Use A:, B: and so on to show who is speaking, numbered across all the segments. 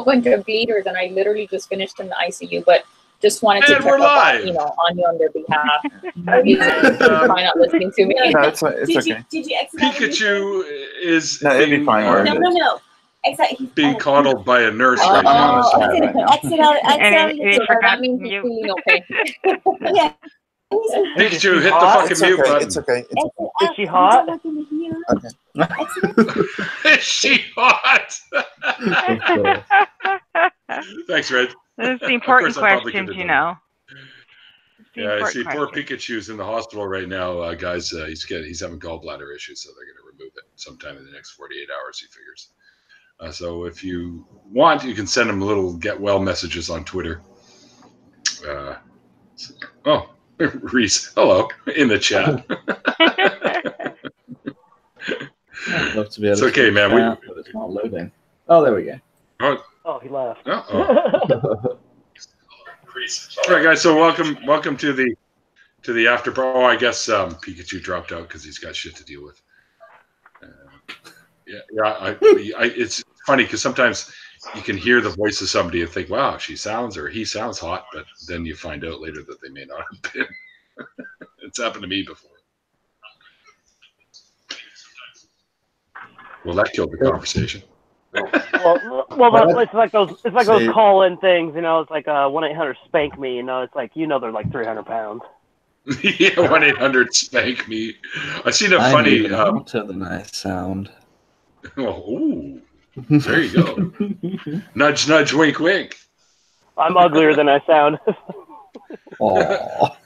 A: whole bunch of bleeders, and I literally just finished in the ICU, but just wanted to check
B: we're
A: up
B: live.
A: on, on you on their behalf. Why not listening to me?
C: No, it's okay.
D: Did you exit
B: Pikachu is
C: No, it'd be fine.
D: No. Exit.
B: being coddled by a nurse
A: Oh,
B: right now.
A: oh,
D: Exit out.
A: So that means he's feeling okay.
D: Yeah.
B: Pikachu, hit the fucking mute button.
C: It's okay.
E: Is she hot?
B: Is she hot? Thanks, Red.
F: That's the important
B: Of course, I probably
F: questions,
B: could've
F: you
B: done
F: know.
B: Yeah, I see. Poor Pikachu's in the hospital right now, guys. He's having gallbladder issues, so they're going to remove it sometime in the next 48 hours. He figures. So if you want, you can send him little get well messages on Twitter. Oh, Reece, hello in the chat.
G: I'd love to be able
B: It's
G: to
B: okay, man.
G: But it's not loading. Oh, there we go.
E: Oh, he left.
B: All right, guys. So welcome to the after. Oh, I guess Pikachu dropped out because he's got shit to deal with. It's funny because sometimes you can hear the voice of somebody and think, "Wow, she sounds or he sounds hot," but then you find out later that they may not have been. It's happened to me before. Well, that killed the conversation.
E: Well, it's like those call-in things, you know. It's like 1-800-SPANK ME, you know. It's like they're like 300 pounds.
B: Yeah, 1-800-SPANK ME. I seen a funny.
G: To the nice sound.
B: Oh, ooh, there you go. Nudge, nudge, wink, wink.
E: I'm uglier than I sound.
G: Aww.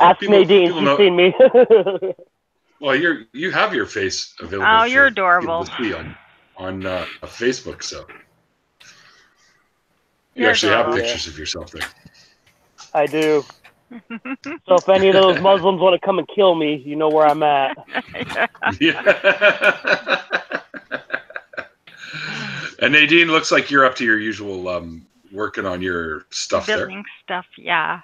E: Ask Nadine. She's seen me.
B: Well, you have your face available.
F: Oh, you're adorable.
B: To see on Facebook, so you
F: You're
B: actually
F: adorable.
B: have pictures of yourself there.
E: I do. So if any of those Muslims want to come and kill me, you know where I'm at.
B: Yeah. And Nadine, looks like you're up to your usual working on your stuff
F: Building stuff, yeah.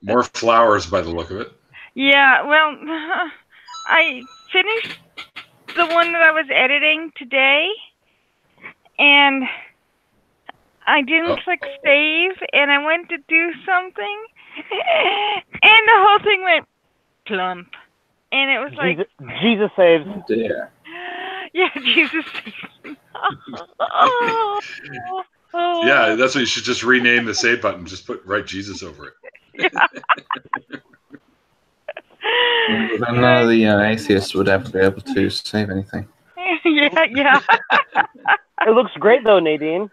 B: More flowers by the look of it.
F: Yeah, well, I finished the one that I was editing today, and I didn't click save, and I went to do something, and the whole thing went plump, and it was like...
E: Jesus saves.
G: Oh, dear.
F: Yeah, Jesus saves.
B: Yeah, that's what you should just rename the save button. Just write Jesus over it.
F: Yeah.
G: Then none of the atheists would ever be able to save anything.
F: Yeah.
E: It looks great, though, Nadine.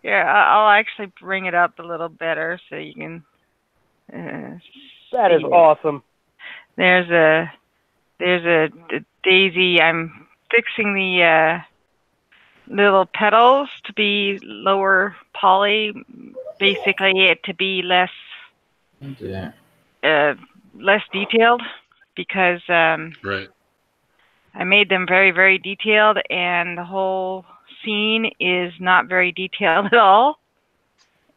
F: Yeah, I'll actually bring it up a little better so you can...
E: That is awesome.
F: There's a daisy. I'm fixing the little petals to be lower poly, basically it to be less...
G: Oh, dear.
F: Less detailed because
B: right.
F: I made them very, very detailed, and the whole scene is not very detailed at all.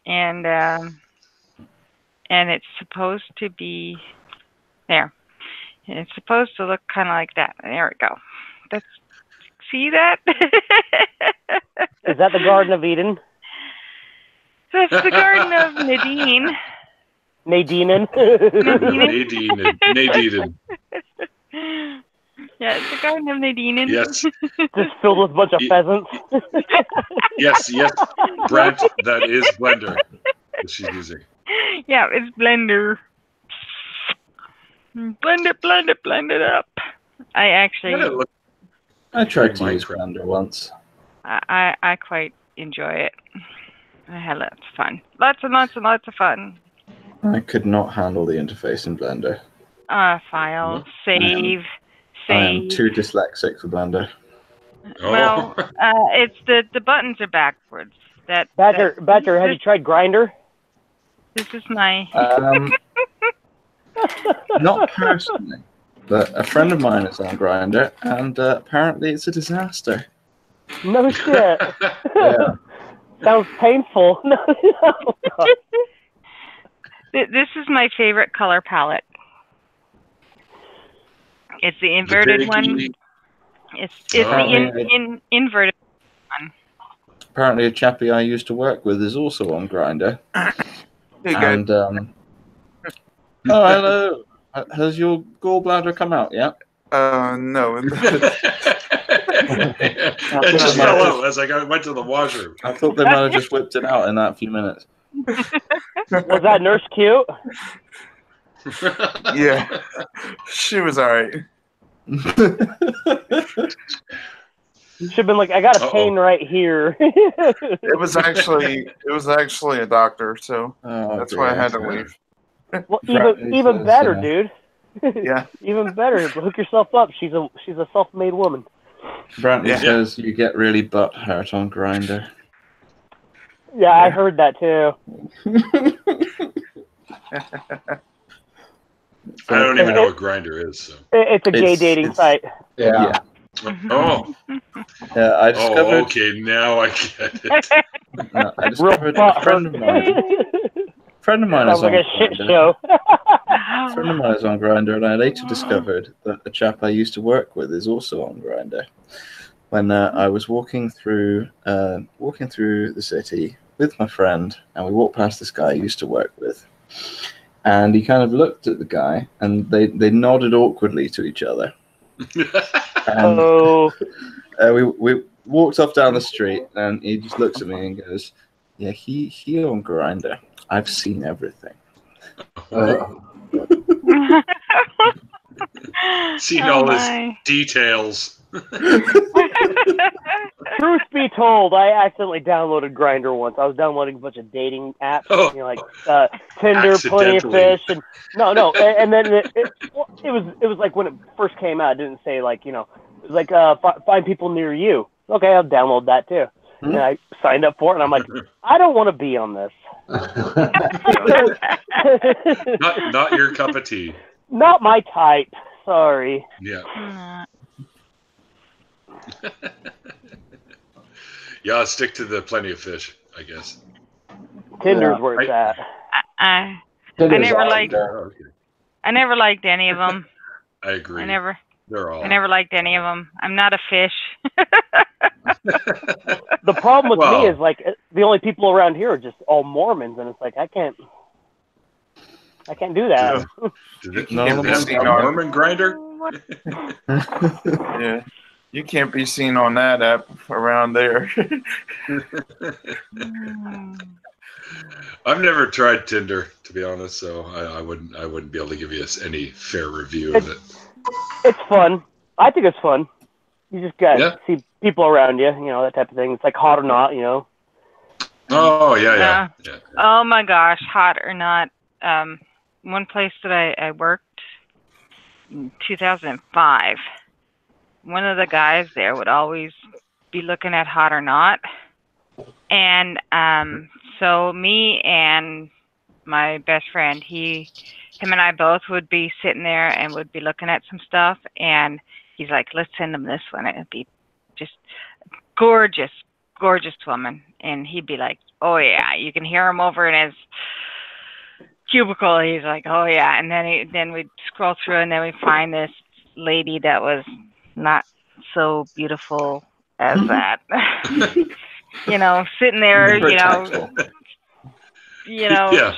F: And it's supposed to be there. And it's supposed to look kind of like that. There we go. See that?
E: Is that the Garden of Eden?
F: That's the Garden of Nadine.
E: Nadine.
B: Nadine.
F: Yeah, it's the Garden of Nadine.
B: Yes.
E: Just filled with a bunch of pheasants.
B: Yes. Brent, that is Blender that she's using.
F: Yeah, it's Blender. Blend it up. I actually...
G: I tried to use Blender once.
F: I quite enjoy it. I had lots of fun. Lots and lots of fun.
G: I could not handle the interface in Blender.
F: File, save.
G: I am too dyslexic for Blender.
F: Well, it's the buttons are backwards.
E: Badger, have you tried Grinder?
F: This is my...
G: Not personally, but a friend of mine is on Grinder, and apparently it's a disaster.
E: No shit.
G: Yeah.
E: Sounds painful. No.
F: This is my favorite color palette. It's the inverted one. It's the inverted one.
G: Apparently, a chappie I used to work with is also on Grindr. And oh, hello. Has your gallbladder come out yet?
C: No.
B: It just fell out as I went to the washroom.
G: I thought they might have just whipped it out in that few minutes.
E: Was that nurse cute?
C: Yeah, she was all right.
E: Should have been like, I got a pain right here.
C: It was actually a doctor, so that's why I had to leave.
E: Well, even better, dude.
C: Yeah,
E: even better. Hook yourself up. She's a self-made woman.
G: Brantley says you get really butt hurt on Grindr.
E: Yeah, I heard that too.
B: I don't even know what Grindr is. So.
E: It's a gay dating site.
G: Yeah.
B: Oh.
G: Yeah, I discovered.
B: Oh, okay. Now I get it.
G: No, I discovered a friend of mine is on
E: like a shit show.
G: A friend of mine is on Grindr, and I later discovered that a chap I used to work with is also on Grindr. When I was walking through the city with my friend, and we walked past this guy I used to work with, and he kind of looked at the guy, and they nodded awkwardly to each other. And we walked off down the street, and he just looks at me and goes, "Yeah, he on Grindr. I've seen everything."
B: Seen all his details.
E: Truth be told, I accidentally downloaded Grindr once. I was downloading a bunch of dating apps, like Tinder, Plenty of Fish, and and then it was like when it first came out, it didn't say like, it was like find people near you. Okay, I'll download that too. And I signed up for it, and I'm like, I don't want to be on this.
B: not your cup of tea.
E: Not my type. Sorry.
B: Yeah. Yeah, I'll stick to the Plenty of Fish, I guess.
E: Tinder's where it's at.
F: I never liked any of them.
B: I agree. I
F: never liked any of them. I'm not a fish.
E: The problem with me is like the only people around here are just all Mormons, and it's like I can't do that.
B: Mormon Grindr?
C: Yeah. You can't be seen on that app around there.
B: I've never tried Tinder, to be honest, so I wouldn't be able to give you any fair review of it.
E: It's fun. I think it's fun. You just gotta see people around you, that type of thing. It's like Hot or Not,
B: Oh yeah.
F: Oh my gosh, Hot or Not. One place that I worked in 2005. One of the guys there would always be looking at Hot or Not. And so me and my best friend, him and I both would be sitting there and would be looking at some stuff. And he's like, let's send him this one. It'd be just gorgeous, gorgeous woman. And he'd be like, oh, yeah. You can hear him over in his cubicle. He's like, oh, yeah. And then we'd scroll through, and then we'd find this lady that was not so beautiful as that. Sitting there,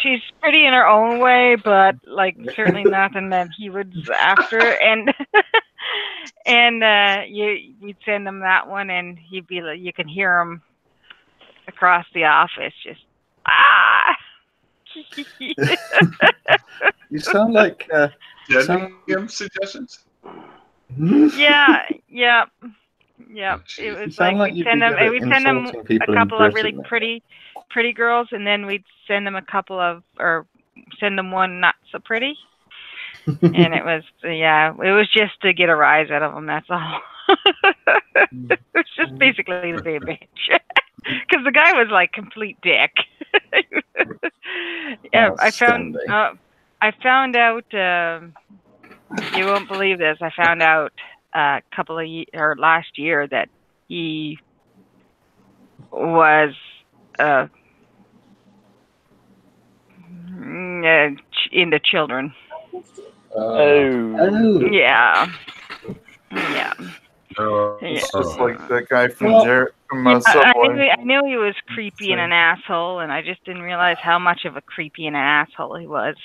F: she's pretty in her own way, but like certainly nothing that he was after. And we'd send him that one, and he'd be like, you can hear him across the office, just
G: You sound like
B: suggestions.
F: Yeah. It was like we'd send them a couple of really pretty girls, and then we'd send them send them one not so pretty. And it was just to get a rise out of them. That's all. It was just basically to be a bitch, because the guy was like complete dick. Yeah, I found out. You won't believe this. I found out last year that he was into children.
E: Oh.
F: Yeah.
C: It's just like that guy from
F: I
C: Subway.
F: knew he was creepy and an asshole, and I just didn't realize how much of a creepy and an asshole he was.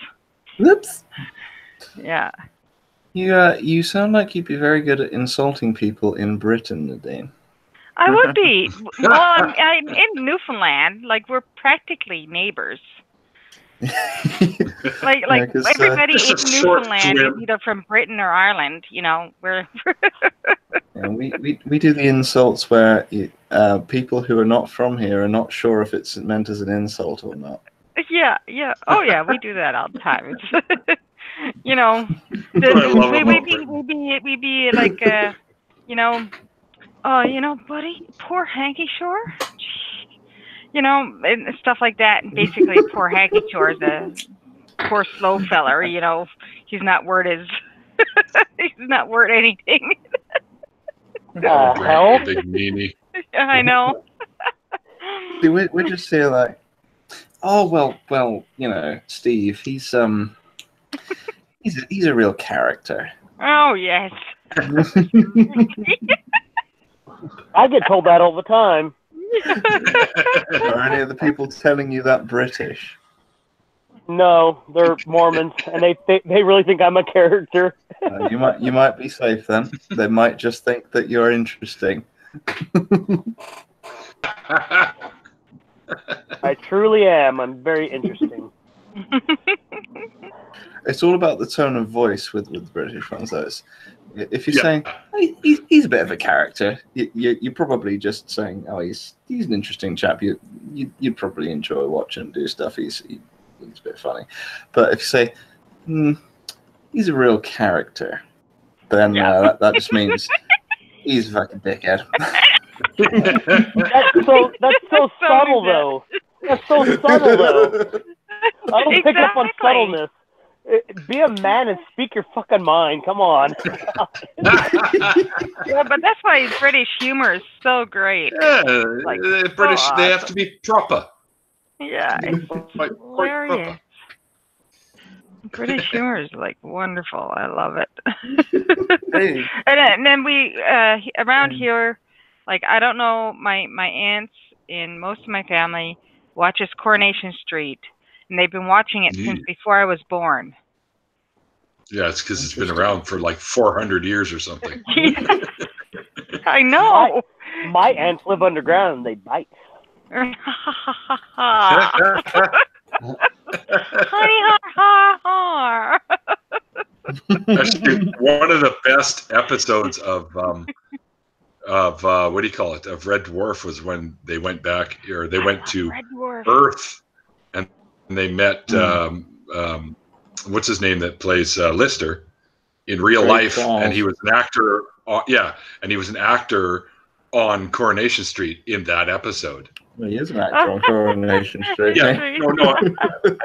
G: Whoops.
F: Yeah.
G: You sound like you'd be very good at insulting people in Britain, Nadine.
F: I would be. Well, I'm in Newfoundland. Like, we're practically neighbors. like everybody in Newfoundland is either from Britain or Ireland. You know, we're.
G: Yeah, we do the insults where people who are not from here are not sure if it's meant as an insult or not.
F: Yeah. Oh yeah, we do that all the time. It's, you know, we be like, you know, oh, you know, buddy, poor Hanky Shore. You know, and stuff like that. And basically, poor Hanky Shore is a poor slow feller. You know, he's not worth he's not worth anything.
E: Hell?
B: Big meanie.
F: I know.
G: See, we're just here like, oh well, you know, Steve, he's a real character.
F: Oh yes.
E: I get told that all the time.
G: Are any of the people telling you that British?
E: No, they're Mormons, and they really think I'm a character.
G: You might be safe then. They might just think that you're interesting.
E: I truly am. I'm very interesting.
G: It's all about the tone of voice with the British ones. Though. If you're saying hey, he's a bit of a character, you're probably just saying, oh, he's an interesting chap. You'd probably enjoy watching him do stuff. He's a bit funny. But if you say he's a real character, then that just means he's a fucking dickhead.
E: That's so subtle though. That's so subtle though. I don't pick up on subtleness. Be a man and speak your fucking mind. Come on.
F: Yeah, but that's why British humor is so great.
B: Yeah,
F: like,
B: British,
F: so
B: they have to be proper.
F: Yeah, it's hilarious. British humor is like wonderful. I love it.
G: Hey.
F: And then we around here, like I don't know, my aunts and most of my family watches Coronation Street. And they've been watching it since before I was born.
B: Yeah, it's because it's been around for like 400 years or something.
F: I know.
E: My aunts live underground and they bite.
B: Actually, one of the best episodes of what do you call it? Of Red Dwarf was when they went back, or they went to Earth, and they met what's his name that plays Lister in real life, and he was an actor. And he was an actor on Coronation Street in that episode.
G: Well, he is an actor on Coronation Street.
B: Yeah, no,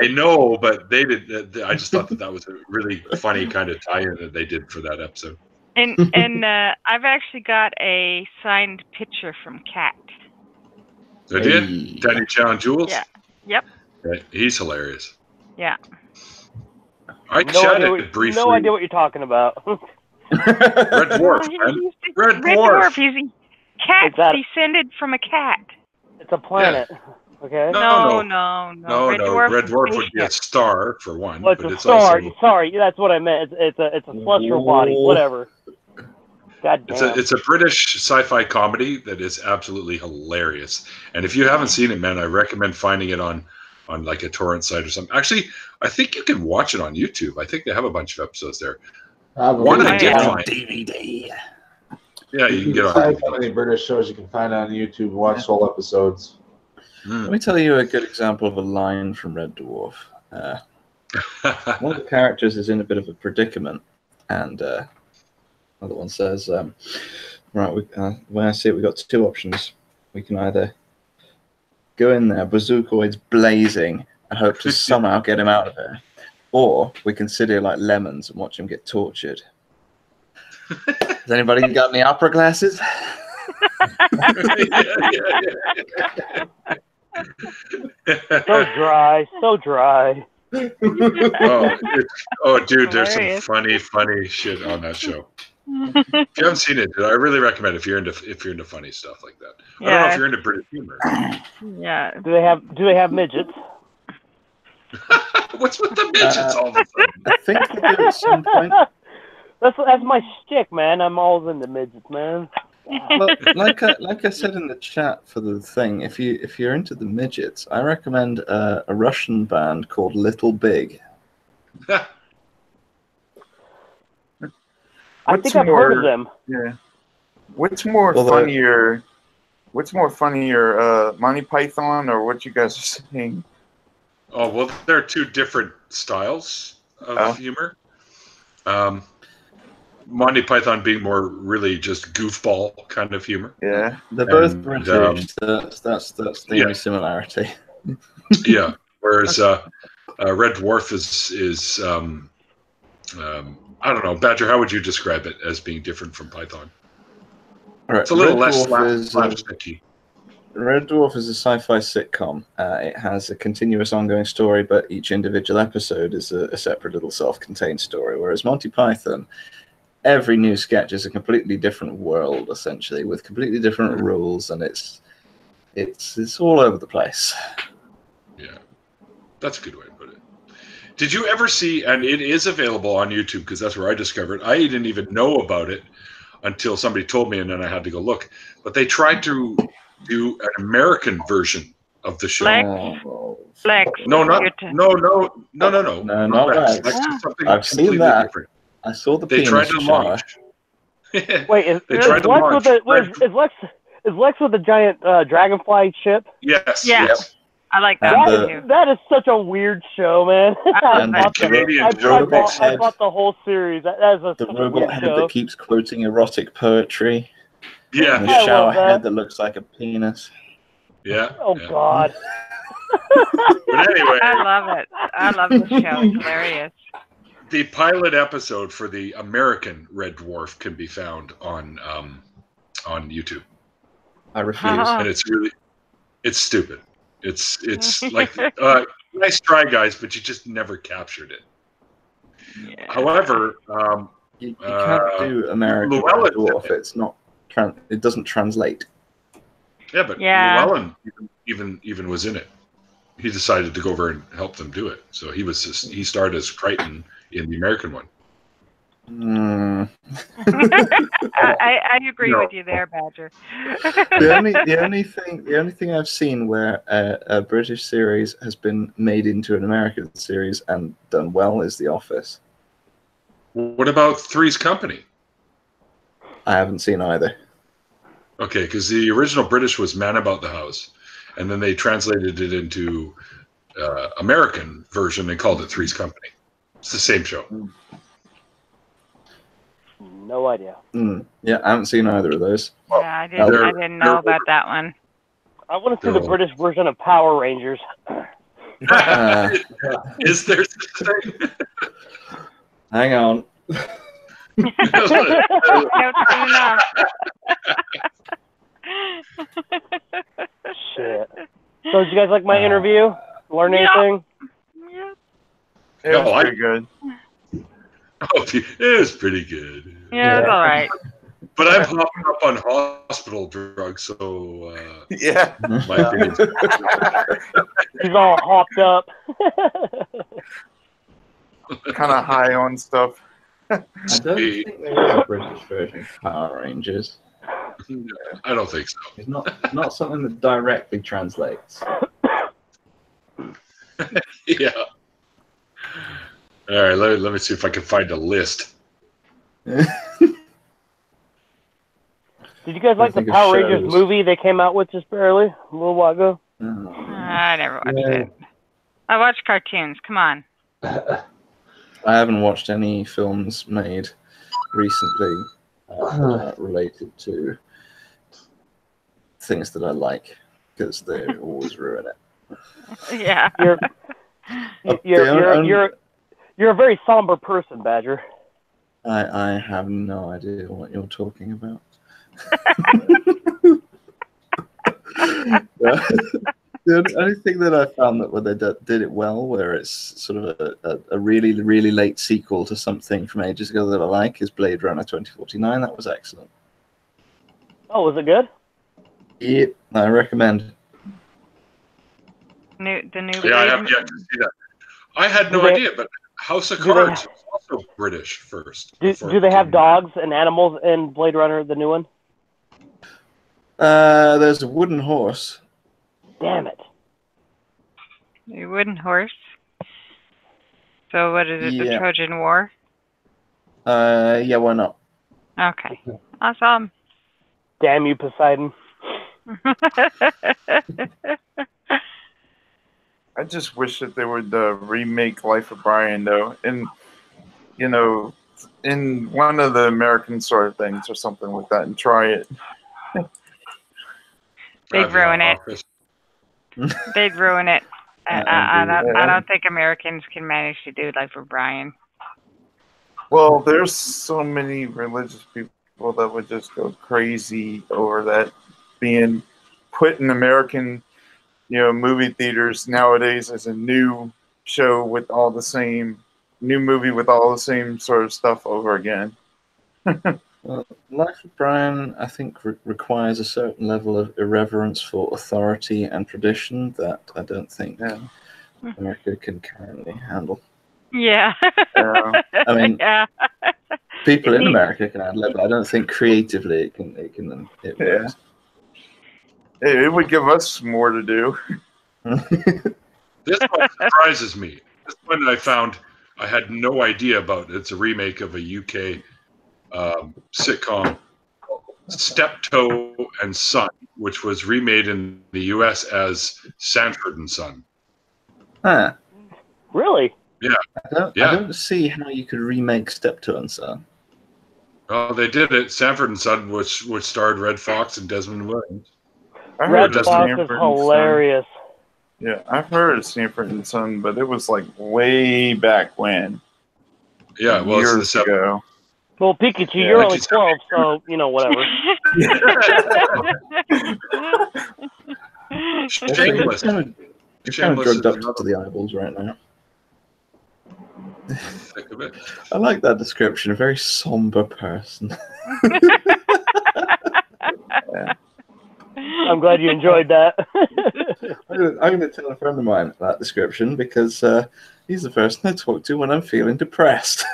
B: I know, but they did. I just thought that was a really funny kind of tie-in that they did for that episode.
F: And I've actually got a signed picture from Cat.
B: They did? Danny Chow Jules?
F: Yeah. Yep.
B: Right. He's hilarious.
F: Yeah.
B: I chatted briefly.
E: No idea what you're talking about.
B: Red Dwarf, man. Red Dwarf.
F: He's cat descended from a cat.
E: It's a planet. Yeah. Okay.
F: No.
B: Red Dwarf would be a star for one.
E: Well, it's a star. Also... Sorry, that's what I meant. It's a celestial body. Whatever. God damn.
B: It's a British sci-fi comedy that is absolutely hilarious. And if you haven't seen it, man, I recommend finding it on like a torrent site or something. Actually, I think you can watch it on YouTube. I think they have a bunch of episodes there. One I did find DVD. Yeah, you can get on.
H: So many British shows you can find on YouTube. Watch whole episodes.
G: Let me tell you a good example of a line from Red Dwarf. One of the characters is in a bit of a predicament, and another one says, "Right, when I see it, we've got two options. We can either go in there, bazookoids blazing, and hope to somehow get him out of there, or we can sit here like lemons and watch him get tortured." Has anybody got any opera glasses?
E: So dry, so dry.
B: Oh, dude, there's some funny shit on that show. If you haven't seen it, I really recommend it if you're into funny stuff like that. I don't know if you're into British humor.
F: Yeah.
E: Do they have midgets?
B: What's with the midgets all of a sudden?
G: I think they do at some point.
E: That's my shtick, man. I'm always into midgets, man.
G: Well, like I said in the chat for the thing, if you're into the midgets, I recommend a Russian band called Little Big.
E: I think I've heard of them.
C: Yeah. What's more funnier? What's more funnier, Monty Python or what you guys are saying?
B: Oh well, there are two different styles of humor. Monty Python being more really just goofball kind of humor.
C: Yeah,
G: they're both British. That's the only similarity.
B: Yeah. Whereas Red Dwarf is I don't know, Badger. How would you describe it as being different from Python?
G: Right.
B: It's a little less slapsticky.
G: Red Dwarf is a sci-fi sitcom. It has a continuous ongoing story, but each individual episode is a separate little self-contained story. Whereas Monty Python, every new sketch is a completely different world, essentially, with completely different rules, and it's all over the place.
B: Yeah, that's a good way to put it. Did you ever see, and it is available on YouTube because that's where I discovered it. I didn't even know about it until somebody told me, and then I had to go look. But they tried to do an American version of the show.
F: Flex.
B: No, not no.
G: No, not Lex. I've seen that. Different. I saw the.
B: They tried to launch.
E: Wait, is Lex with the giant dragonfly ship?
B: Yes.
F: Yeah.
B: Yes.
F: I like that.
E: That is such a weird show, man. I bought the whole series. That is
G: the robot head that keeps quoting erotic poetry.
B: Yeah.
G: And the shower head that looks like a penis.
B: Yeah.
E: Oh God.
B: But anyway,
F: I love it. I love the show. It's hilarious.
B: The pilot episode for the American Red Dwarf can be found on YouTube.
G: I refuse.
B: And it's stupid. It's like nice try, guys, but you just never captured it.
F: Yeah.
B: However,
G: you can't do American Red Dwarf. It's not. It doesn't translate.
B: Yeah, but Llewellyn even was in it. He decided to go over and help them do it. So he starred as Crichton in the American one.
F: I agree with you there, Badger.
G: the only thing I've seen where a British series has been made into an American series and done well is The Office.
B: What about Three's Company?
G: I haven't seen either.
B: Okay, because the original British was Man About the House, and then they translated it into American version and called it Three's Company. It's the same show.
E: No idea.
G: Yeah, I haven't seen either of those.
F: Yeah, I didn't know about that one.
E: I want to see the British version of Power Rangers.
B: Is there such a thing?
G: Hang on.
E: Shit. So did you guys like my interview? Learn anything?
F: Yeah.
C: It was pretty good.
B: Oh, it was pretty good.
F: Yeah, it's all right.
B: But I'm hopping up on hospital drugs, so
C: yeah.
B: My opinion's
E: he's all hopped up.
C: Kind of high on stuff.
G: I don't think there is a British version of Power Rangers.
B: I don't think so.
G: It's not something that directly translates.
B: Yeah. All right, let me see if I can find a list.
E: Did you guys like the Power Rangers movie they came out with just barely a little while ago?
F: I never watched it. I watch cartoons. Come on.
G: I haven't watched any films made recently related to things that I like because they always ruin it.
F: Yeah.
E: You're a very somber person, Badger.
G: I have no idea what you're talking about. The only thing that I found that where they did it well, where it's sort of a really, really late sequel to something from ages ago that I like, is Blade Runner 2049. That was excellent.
E: Oh, was it good?
G: Yeah, I recommend.
F: The new.
B: Yeah, I have yet to see that. I had no idea, but House of Cards was also British first.
E: Do they have dogs and animals in Blade Runner, the new one?
G: There's a wooden horse.
E: Damn it.
F: A wooden horse. So what is it? The Trojan War?
G: Yeah, why not?
F: Okay. Awesome.
E: Damn you, Poseidon.
C: I just wish that they would remake Life of Brian, though, and in one of the American sort of things or something like that, and try it.
F: They'd ruin it. They'd ruin it. I don't think Americans can manage to do Life of Brian.
C: Well, there's so many religious people that would just go crazy over that being put in American, movie theaters nowadays as a new show with all the same new movie with all the same sort of stuff over again.
G: Well, Life of Brian, I think, requires a certain level of irreverence for authority and tradition that I don't think America can currently handle.
F: Yeah.
G: I mean, people in America can handle it, but I don't think creatively it can. It works.
C: It would give us more to do.
B: This one surprises me. This one I found I had no idea about. It's a remake of a UK sitcom, Steptoe and Son, which was remade in the US as Sanford and Son.
G: Huh.
E: Really?
B: Yeah.
G: I don't see how you could remake Steptoe and Son.
B: Well, they did it. Sanford and Son, which starred Red Fox and Desmond Williams.
E: Red Fox is hilarious.
C: Yeah, I've heard of Sanford and Son, but it was like way back when.
B: Yeah, well,
C: years
B: it's the
C: ago.
E: Well, Pikachu, you're only 12, so, whatever.
B: Shameless.
G: You're kind of drugged up to the eyeballs right now.
B: Think of it.
G: I like that description. A very somber person.
E: I'm glad you enjoyed that.
G: I'm going to tell a friend of mine that description because he's the person I talk to when I'm feeling depressed.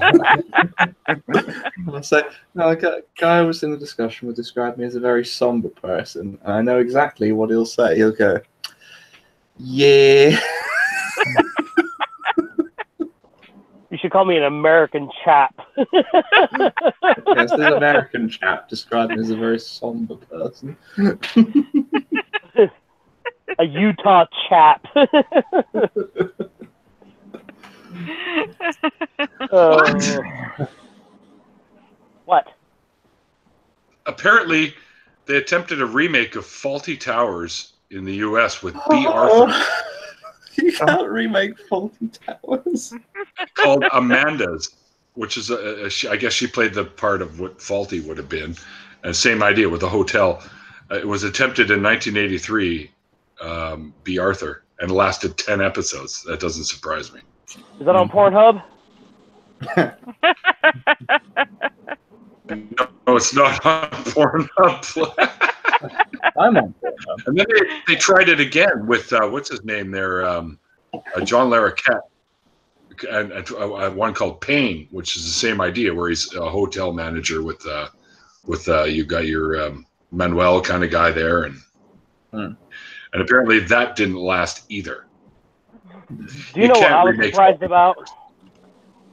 G: I'll say, no, a guy I was in a discussion would describe me as a very somber person, and I know exactly what he'll say. He'll go, yeah.
E: You should call me an American chap.
G: Yes, this American chap described me as a very somber person.
E: A Utah chap. What?
B: Apparently, they attempted a remake of Faulty Towers in the U.S. with B. Arthur.
G: You can't remake Faulty Towers.
B: Called Amanda's, which is I guess she played the part of what Faulty would have been. And same idea with the hotel. It was attempted in 1983, B. Arthur, and lasted 10 episodes. That doesn't surprise me.
E: Is that on Pornhub?
B: No, it's not on Pornhub.
G: I'm on Pornhub.
B: And then they tried it again with what's his name there, John Larroquette, and one called Pain, which is the same idea, where he's a hotel manager with you got your Manuel kind of guy there, and apparently that didn't last either.
E: Do you know what I was surprised about?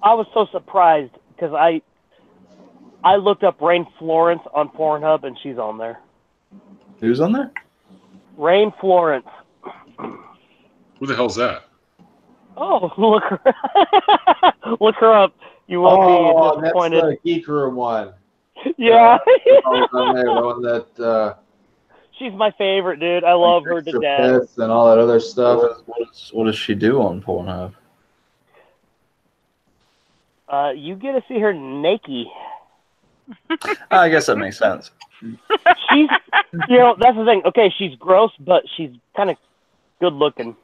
E: I was so surprised because I looked up Rain Florence on Pornhub and she's on there.
G: Who's on there?
E: Rain Florence.
B: Who the hell's that?
E: Oh, look her, look her up. You won't be disappointed.
H: That's the Geek Room one.
E: Yeah.
H: One that,
E: she's my favorite, dude. I love her to death.
H: And all that other stuff.
G: What does she do on Pornhub?
E: You get to see her naked.
G: I guess that makes sense.
E: She's, that's the thing. Okay, she's gross, but she's kind of good looking.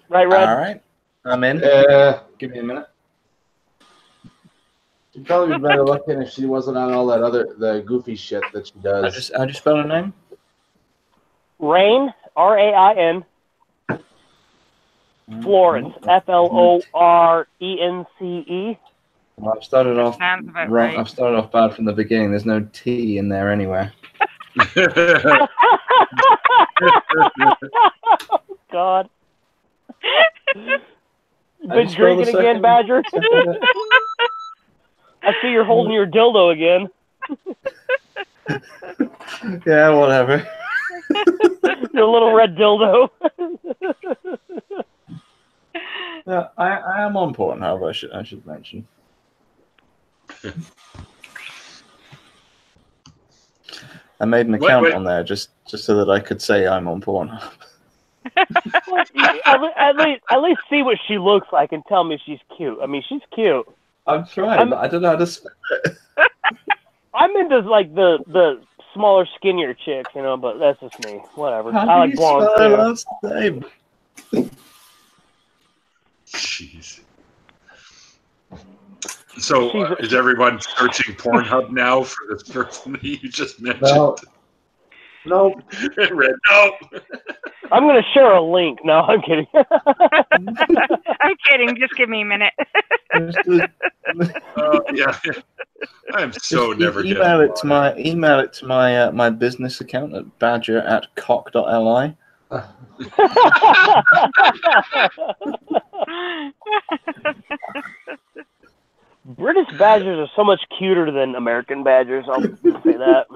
E: Right, Red?
G: All right. I'm in. Give me a minute.
H: She'd probably be better looking if she wasn't on all that the goofy shit that she does.
G: How do you spell her name?
E: Rain, R-A-I-N. Florence, F-L-O-R-E-N-C-E.
G: Well, I've started off
F: Sounds about
G: wrong.
F: right.
G: I've started off bad from the beginning. There's no T in there anywhere.
E: Oh, God. Been drinking again, Badger? I see you're holding your dildo again.
G: Yeah, whatever.
E: Your little red dildo.
G: Yeah, I am on porn, however, I should mention. I made an account on there just so that I could say I'm on porn.
E: At least see what she looks like and tell me she's cute. I mean, she's cute.
G: I'm trying, but I don't know how to spell it.
E: I'm into like the smaller, skinnier chicks, you know, but that's just me. Whatever. I like blonde too.
G: Last name?
B: Jeez. So is everyone searching Pornhub now for this person that you just mentioned?
H: No.
B: Red, no.
E: I'm going to share a link. No, I'm kidding.
F: I'm kidding. Just give me a minute.
B: Yeah. I'm so
G: Just
B: never
G: email it to my my business account at badger@cock.li.
E: British badgers are so much cuter than American badgers. I'll say that.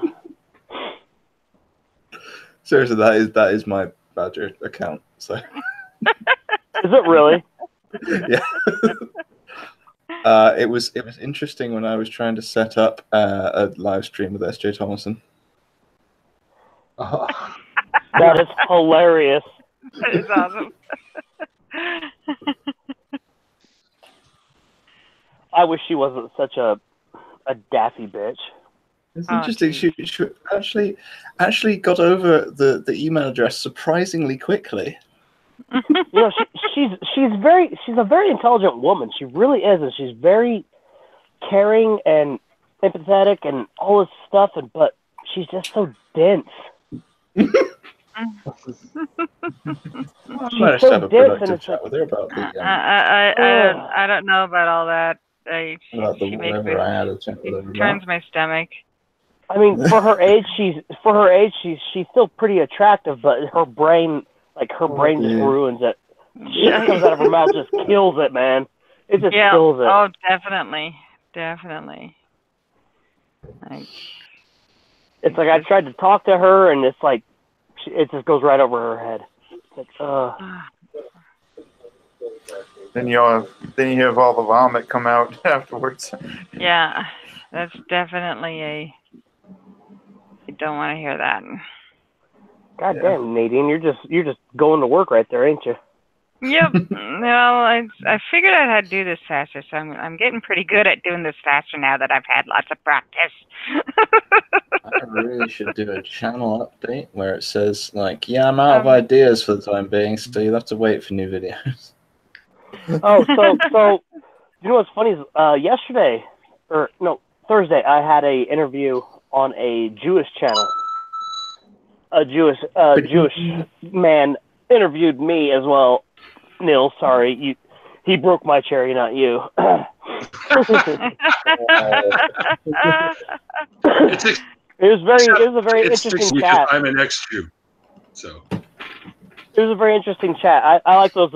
G: Seriously, that is my badger account. So.
E: Is it really?
G: Yeah. It was interesting when I was trying to set up a live stream with SJ Thomason.
E: That is hilarious.
F: That is awesome.
E: I wish she wasn't such a daffy bitch.
G: It's interesting. She actually got over the email address surprisingly quickly.
E: You know, she's a very intelligent woman. She really is, and she's very caring and empathetic and all this stuff. But she's just so dense. She's so dense, and it's like,
G: with her about the,
F: I don't know about all that. She makes me, it turns my stomach.
E: I mean, for her age, she's still pretty attractive, but her brain just ruins it. Shit comes out of her mouth, just kills it, man. It just kills it.
F: Oh, definitely.
E: It's like I tried to talk to her, and it's like it just goes right over her head. It's like,
C: Then you have all the vomit come out afterwards.
F: Yeah, that's definitely I don't want to hear that.
E: God damn, Nadine, you're just going to work right there, ain't you?
F: Yep. Well, I figured out how to do this faster, so I'm getting pretty good at doing this faster now that I've had lots of practice.
G: I really should do a channel update where it says like, yeah, I'm out of ideas for the time being, so you'll have to wait for new videos.
E: Oh, so you know what's funny is Thursday, I had a interview on a Jewish channel. A Jewish man interviewed me as well. Neil, sorry, he broke my cherry, not you. It was a very interesting chat.
B: I'm an ex-Jew, so
E: it was a very interesting chat. I like those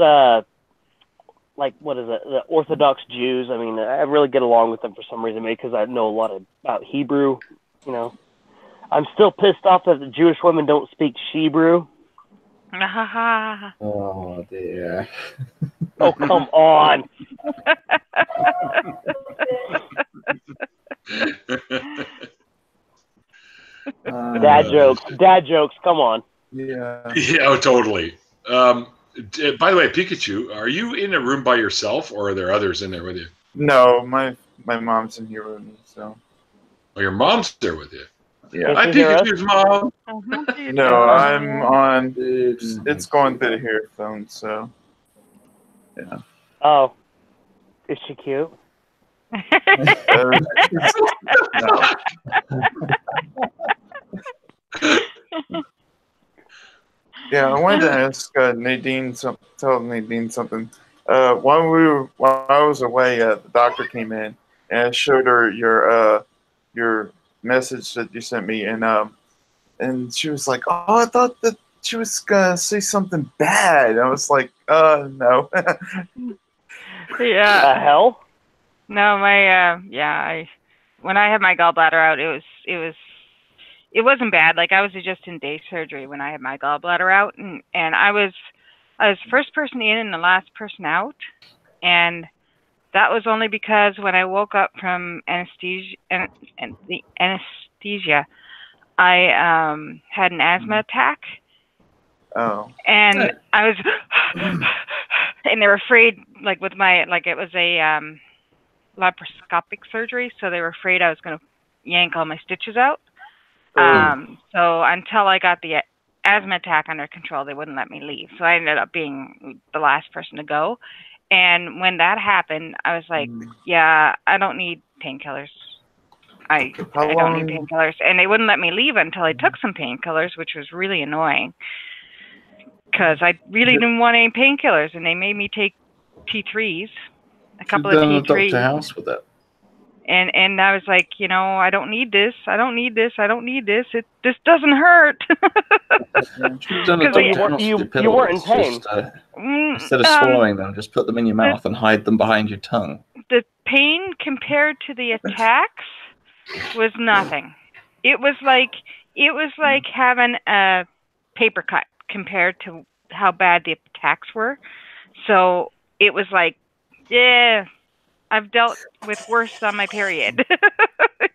E: what is it? The Orthodox Jews. I mean, I really get along with them for some reason, maybe because I know a lot about Hebrew. You know, I'm still pissed off that the Jewish women don't speak Hebrew.
G: Oh dear.
E: Oh, come on. Dad jokes, come on.
C: Yeah.
B: Yeah, oh, totally. By the way, Pikachu, are you in a room by yourself, or are there others in there with you?
C: No, my mom's in here with me, so.
B: Oh, your mom's there with you?
C: Yeah.
B: Hi, Pikachu's mom.
C: No, I'm on. It's going through the earphone, so yeah.
E: Oh, is she cute?
C: Yeah, I wanted to ask Nadine tell Nadine something. While I was away, the doctor came in and I showed her your message that you sent me, and she was like, "Oh, I thought that she was gonna say something bad." I was like, no."
F: Yeah.
E: The hell?
F: No, when I had my gallbladder out, it wasn't bad. Like I was just in day surgery when I had my gallbladder out, and I was first person in and the last person out, and that was only because when I woke up from anesthesia and the anesthesia, I had an asthma attack.
C: Oh.
F: And I was, and they were afraid, like with my, like it was a laparoscopic surgery, so they were afraid I was going to yank all my stitches out. So until I got the asthma attack under control, they wouldn't let me leave. So I ended up being the last person to go. And when that happened, I was like, yeah, I don't need painkillers. I don't need painkillers. And they wouldn't let me leave until I took some painkillers, which was really annoying. Because I really didn't want any painkillers, and they made me take T3s, a couple of T3s.
G: Dr. House with it.
F: And I was like, you know, I don't need this. I don't need this. I don't need this. This doesn't hurt.
E: You weren't in pain.
G: Instead of swallowing them, just put them in your mouth and hide them behind your tongue.
F: The pain compared to the attacks was nothing. It was like having a paper cut compared to how bad the attacks were. So it was like, yeah, I've dealt with worse on my period,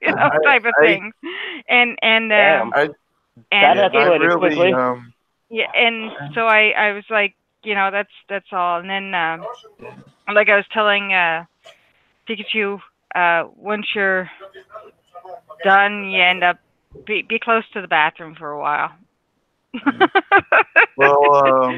F: you know, type of thing. And
E: that escalated quickly.
F: Yeah, and so I was like, you know, that's all. And then like I was telling Pikachu, once you're done, you end up be close to the bathroom for a while.
C: Well,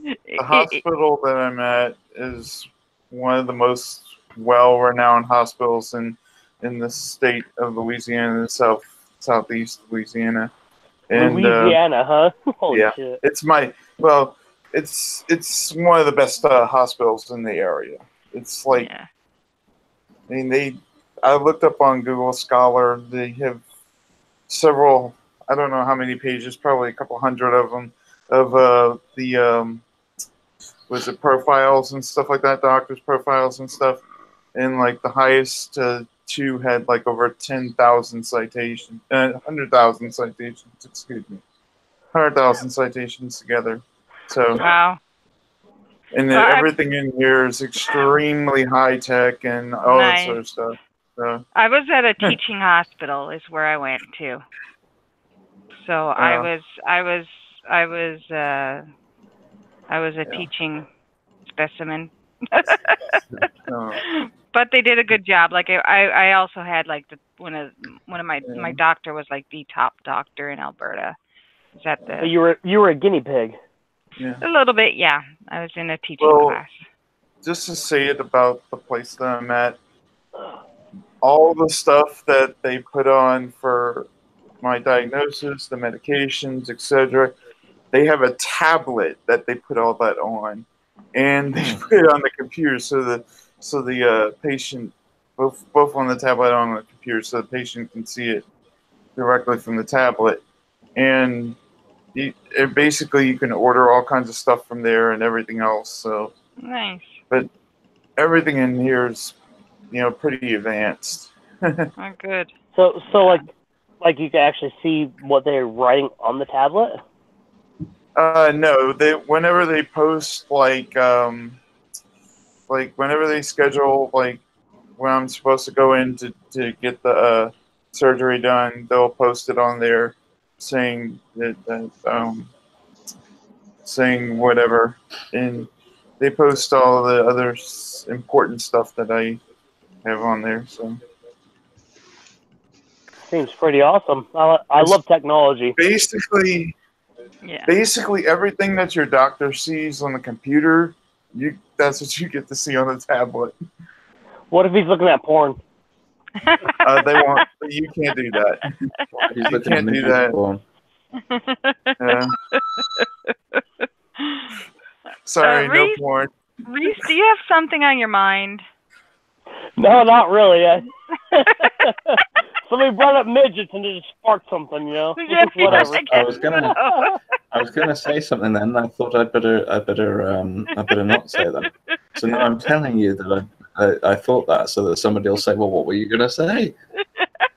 C: the hospital that I'm at is one of the most well-renowned hospitals in the state of Louisiana, southeast Louisiana. And,
E: Louisiana, huh? Holy shit!
C: It's one of the best hospitals in the area. It's like, I mean, I looked up on Google Scholar. They have several, I don't know how many pages, probably a couple hundred of them, of was it profiles and stuff like that, doctors' profiles and stuff. And like the highest two had like over 10,000 citations, 100,000 citations, excuse me, 100,000 citations together. So,
F: wow.
C: And everything in here is extremely high tech and all that sort of stuff. So,
F: I was at a teaching hospital is where I went to. So I was a teaching specimen. But they did a good job. Like I also had like one of my doctor was like the top doctor in Alberta. Is that the?
E: So you were a guinea pig.
C: Yeah.
F: A little bit, yeah. I was in a teaching class.
C: Just to say it about the place that I'm at, all the stuff that they put on for my diagnosis, the medications, etc., they have a tablet that they put all that on, and they put it on the computer so the patient, both on the tablet and on the computer, so the patient can see it directly from the tablet. And basically you can order all kinds of stuff from there and everything else. So
F: nice.
C: But everything in here is, pretty advanced.
F: Oh, good.
E: So like you can actually see what they're writing on the tablet?
C: No, whenever they post like whenever they schedule like when I'm supposed to go in to get the surgery done, they'll post it on there saying saying whatever, and they post all the other important stuff that I have on there. So
E: Seems pretty awesome. I love technology.
C: Basically, everything that your doctor sees on the computer, that's what you get to see on the tablet.
E: What if he's looking at porn?
C: They won't. You can't do that. You can't do that. Porn. Yeah. Sorry,
F: Reece,
C: no porn.
F: Reece, do you have something on your mind?
E: No, not really. Somebody brought up midgets and it just sparked something, you know. Whatever.
G: I was gonna say something then. And I thought I better not say that. So now I'm telling you that I thought that, so that somebody will say, "Well, what were you gonna say?"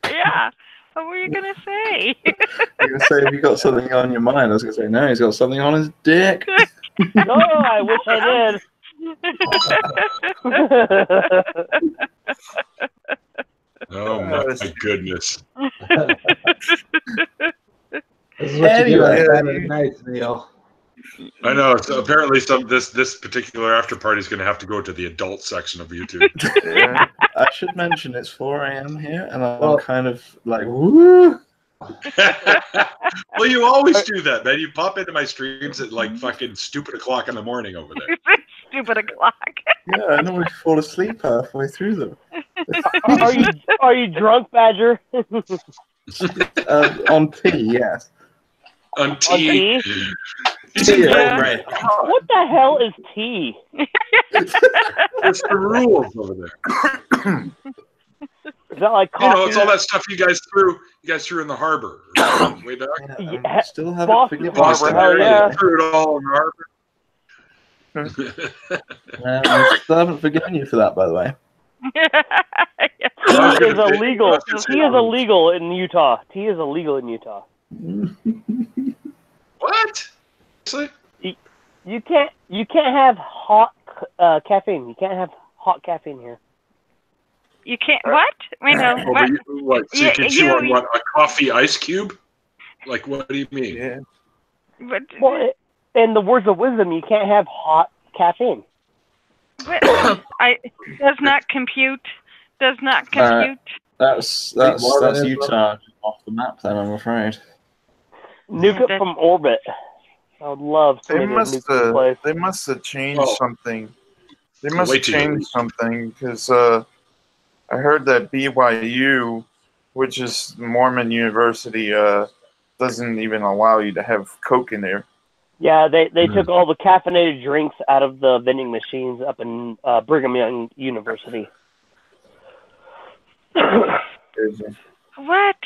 F: Yeah. What were you gonna say?
G: You're gonna say, "Have you got something on your mind?" I was gonna say, "No, he's got something on his dick."
E: No, I wish I did.
B: Oh my goodness!
H: This is what you do on Saturday nights, Neil.
B: I know. So apparently, this particular after party is going to have to go to the adult section of YouTube.
C: Yeah.
G: I should mention it's 4 a.m. here, and I'm kind of like, woo.
B: Well, you always do that, man. You pop into my streams at like fucking stupid o'clock in the morning over there.
F: Stupid o'clock.
G: Yeah, I normally fall asleep halfway through them.
E: Are you drunk, Badger?
G: On tea, yes.
B: On tea.
F: Yeah.
B: Right.
E: What the hell is tea?
B: That's the rules over there.
E: Is that like coffee?
B: You know, it's all that stuff you guys threw in the harbor. Way back.
E: Yeah,
G: still haven't
E: Boston
G: forgiven
E: Harbor, hell yeah.
B: Threw it all in the harbor.
G: I still haven't forgiven you for that, by the way.
E: Tea is illegal. Tea is illegal in Utah. Tea is illegal in Utah.
B: What?
E: You can't have hot caffeine. You can't have hot caffeine here.
F: You can't. What? Wait, no. What?
B: What? So you can chew on what? A coffee ice cube? Like, what do you mean?
C: Yeah.
F: But,
E: Well, in the words of wisdom, you can't have hot caffeine.
F: does not compute. Does not compute.
G: That's Utah off the map, then, I'm afraid.
E: Nuke it from orbit. I would love to nuke this place.
C: They must have changed something. They must have changed something because I heard that BYU, which is Mormon University, doesn't even allow you to have Coke in there.
E: Yeah, they took all the caffeinated drinks out of the vending machines up in Brigham Young University.
F: What?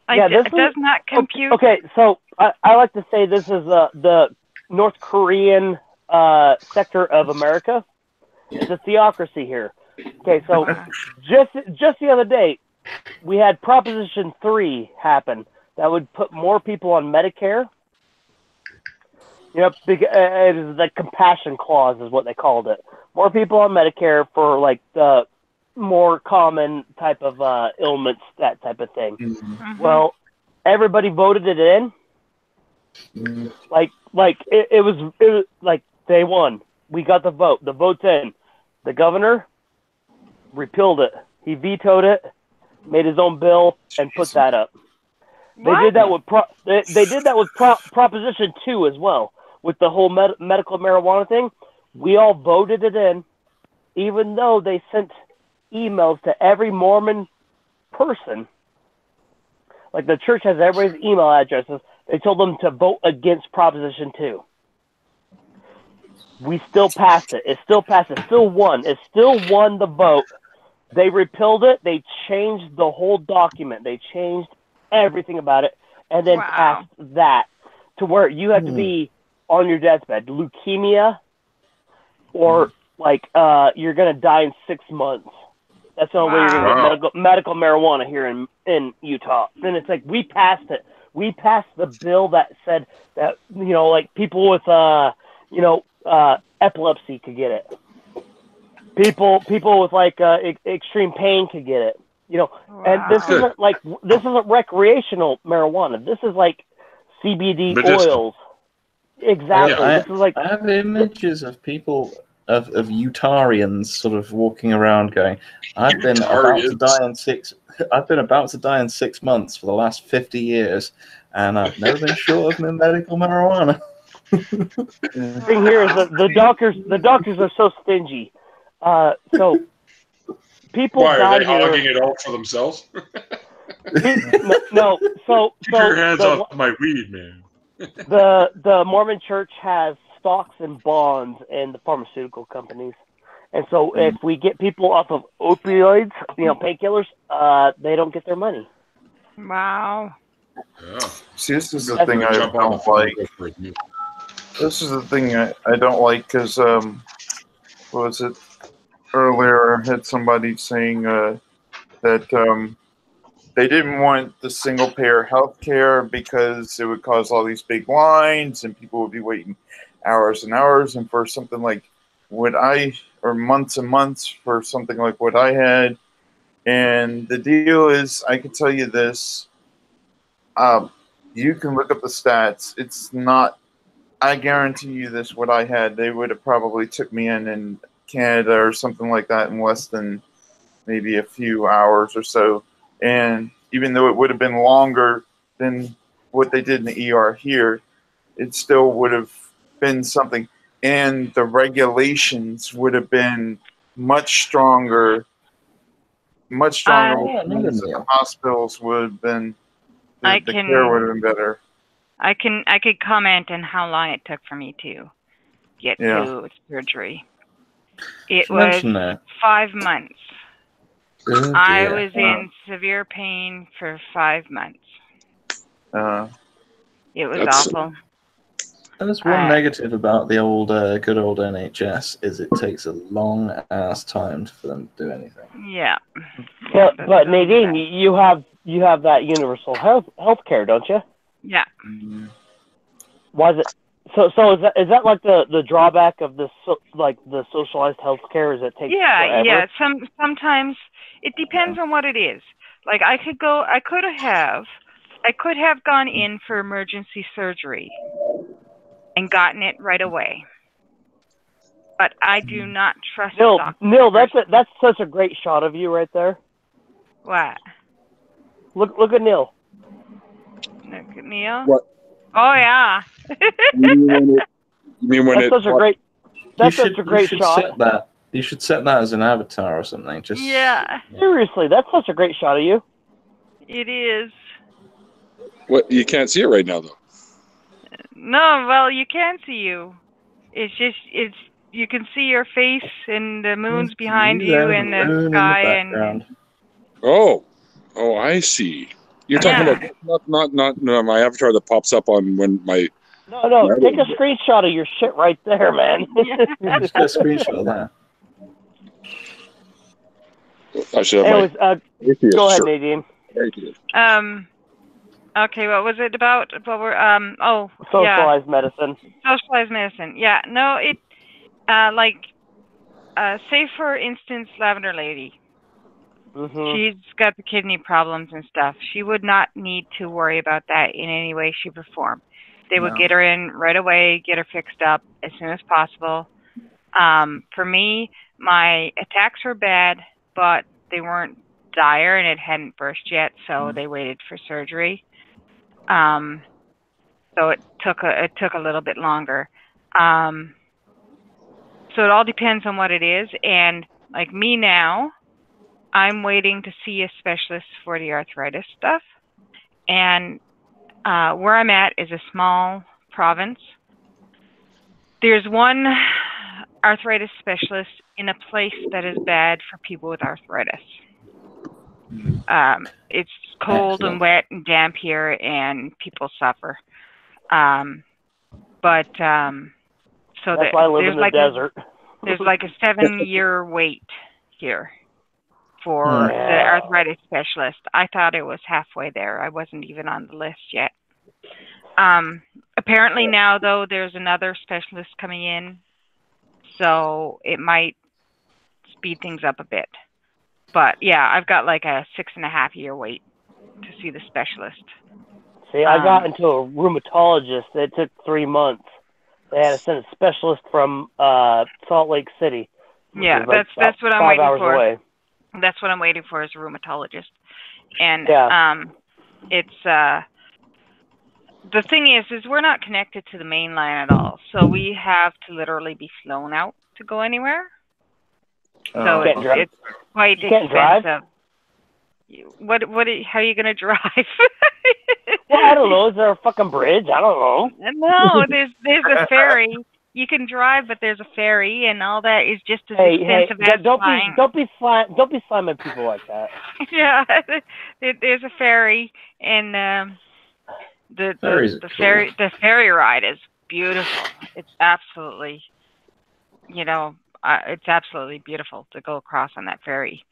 E: This
F: does not compute.
E: Okay, so I like to say this is the North Korean sector of America. It's a theocracy here. Okay, so just the other day, we had Proposition 3 happen that would put more people on Medicare. You know, it is the compassion clause is what they called it. More people on Medicare for like the more common type of ailments, that type of thing. Mm-hmm. Well, everybody voted it in. Mm-hmm. It was like day one. We got the vote. The vote's in. The governor repealed it. He vetoed it, made his own bill, and put that up. What? They did that with they did that with Proposition 2 as well, with the whole medical marijuana thing. We all voted it in, even though they sent emails to every Mormon person. Like the church has everybody's email addresses. They told them to vote against Proposition 2. We still passed it. It still passed. It still won. It still won the vote. They repealed it. They changed the whole document. They changed everything about it, and then passed that to where you have to be on your deathbed, leukemia, or you're gonna die in 6 months. That's the only way you're gonna get medical marijuana here in Utah. Then it's like we passed it. We passed the bill that said that people with epilepsy could get it. People with extreme pain could get it. And this isn't recreational marijuana. This is like CBD oils. Exactly.
G: Yeah,
E: this is like
G: I have images of people of Utarians sort of walking around going, I've been about to die in 6 months for the last 50 years, and I've never been short of medical marijuana.
E: The thing here is that the doctors are so stingy. So people
B: Why, are
E: die
B: they
E: here.
B: hogging it all for themselves?
E: No. So
B: Keep your hands off my weed, man.
E: the Mormon Church has stocks and bonds in the pharmaceutical companies, and so if we get people off of opioids, painkillers, they don't get their money.
F: Wow.
B: Yeah.
C: See, this is the thing I don't like. This is the thing I don't like because, what was it? Earlier, I had somebody saying that they didn't want the single-payer health care because it would cause all these big lines and people would be waiting hours and hours, and for something like or months and months for something like what I had. And the deal is, I can tell you this, you can look up the stats. It's not, I guarantee you this, what I had, they would have probably took me in Canada or something like that in less than maybe a few hours or so. And even though it would have been longer than what they did in the ER here, it still would have been something. And the regulations would have been much stronger. The hospitals would have been, the care would have been better.
F: I could comment on how long it took for me to get to surgery. It was 5 months.
G: Oh,
F: I was in severe pain for 5 months. It was awful.
G: There's one negative about the good old NHS is it takes a long ass time for them to do anything.
F: Yeah.
E: But Nadine, you have that universal health care, don't you?
F: Yeah.
E: Why is it? So is that like the drawback of the socialized health care? Is it takes forever?
F: Yeah. Sometimes it depends on what it is. Like I could have gone in for emergency surgery and gotten it right away. But I do not trust doctors.
E: Neil, that's such a great shot of you right there.
F: What?
E: Look at Neil.
F: Look at Neil.
I: What?
F: Oh yeah.
I: You mean when
E: that's such a great. That's such a great shot.
G: You should set that as an avatar or something.
F: Yeah.
E: Seriously, that's such a great shot of you.
F: It is.
I: What? You can't see it right now, though.
F: No, well, you can see you. It's you can see your face and the moon's behind you and the sky and.
I: Oh, I see. You're talking about not my avatar that pops up on when my.
E: No, take a screenshot of your shit right there, man.
G: Just get a screenshot of that.
I: I should have.
E: Anyways, go ahead, Nadine.
F: Okay, what was it about? What were
E: socialized medicine.
F: Socialized medicine. Yeah, no, it say for instance, Lavender Lady.
E: Mm-hmm.
F: She's got the kidney problems and stuff. She would not need to worry about that in any way, shape, or form. They would get her in right away, get her fixed up as soon as possible. For me, my attacks were bad, but they weren't dire and it hadn't burst yet, so they waited for surgery. So it took a little bit longer. So it all depends on what it is. And like me now, I'm waiting to see a specialist for the arthritis stuff. And where I'm at is a small province. There's one arthritis specialist in a place that is bad for people with arthritis. It's cold and wet and damp here, and people suffer. So
E: that's why I live in the desert.
F: There's like a 7-year wait here for the arthritis specialist. I thought it was halfway there. I wasn't even on the list yet. Apparently now, though, there's another specialist coming in, so it might speed things up a bit. But yeah, I've got like a 6.5-year wait to see the specialist.
E: See, I got into a rheumatologist. It took 3 months. They had to send a specialist from Salt Lake City.
F: Yeah, that's what I'm
E: 5
F: waiting
E: hours
F: for.
E: away.
F: That's what I'm waiting for as a rheumatologist. And it's the thing is we're not connected to the main line at all, so we have to literally be flown out to go anywhere. So it's quite expensive. How are you gonna drive?
E: Well, I don't know. Is there a fucking bridge? I don't know.
F: No, there's a ferry. You can drive, but there's a ferry, and all that is just as expensive as flying.
E: Don't be slamming people like that.
F: Yeah, there's a ferry, and the ferry ride is beautiful. It's absolutely, it's absolutely beautiful to go across on that ferry.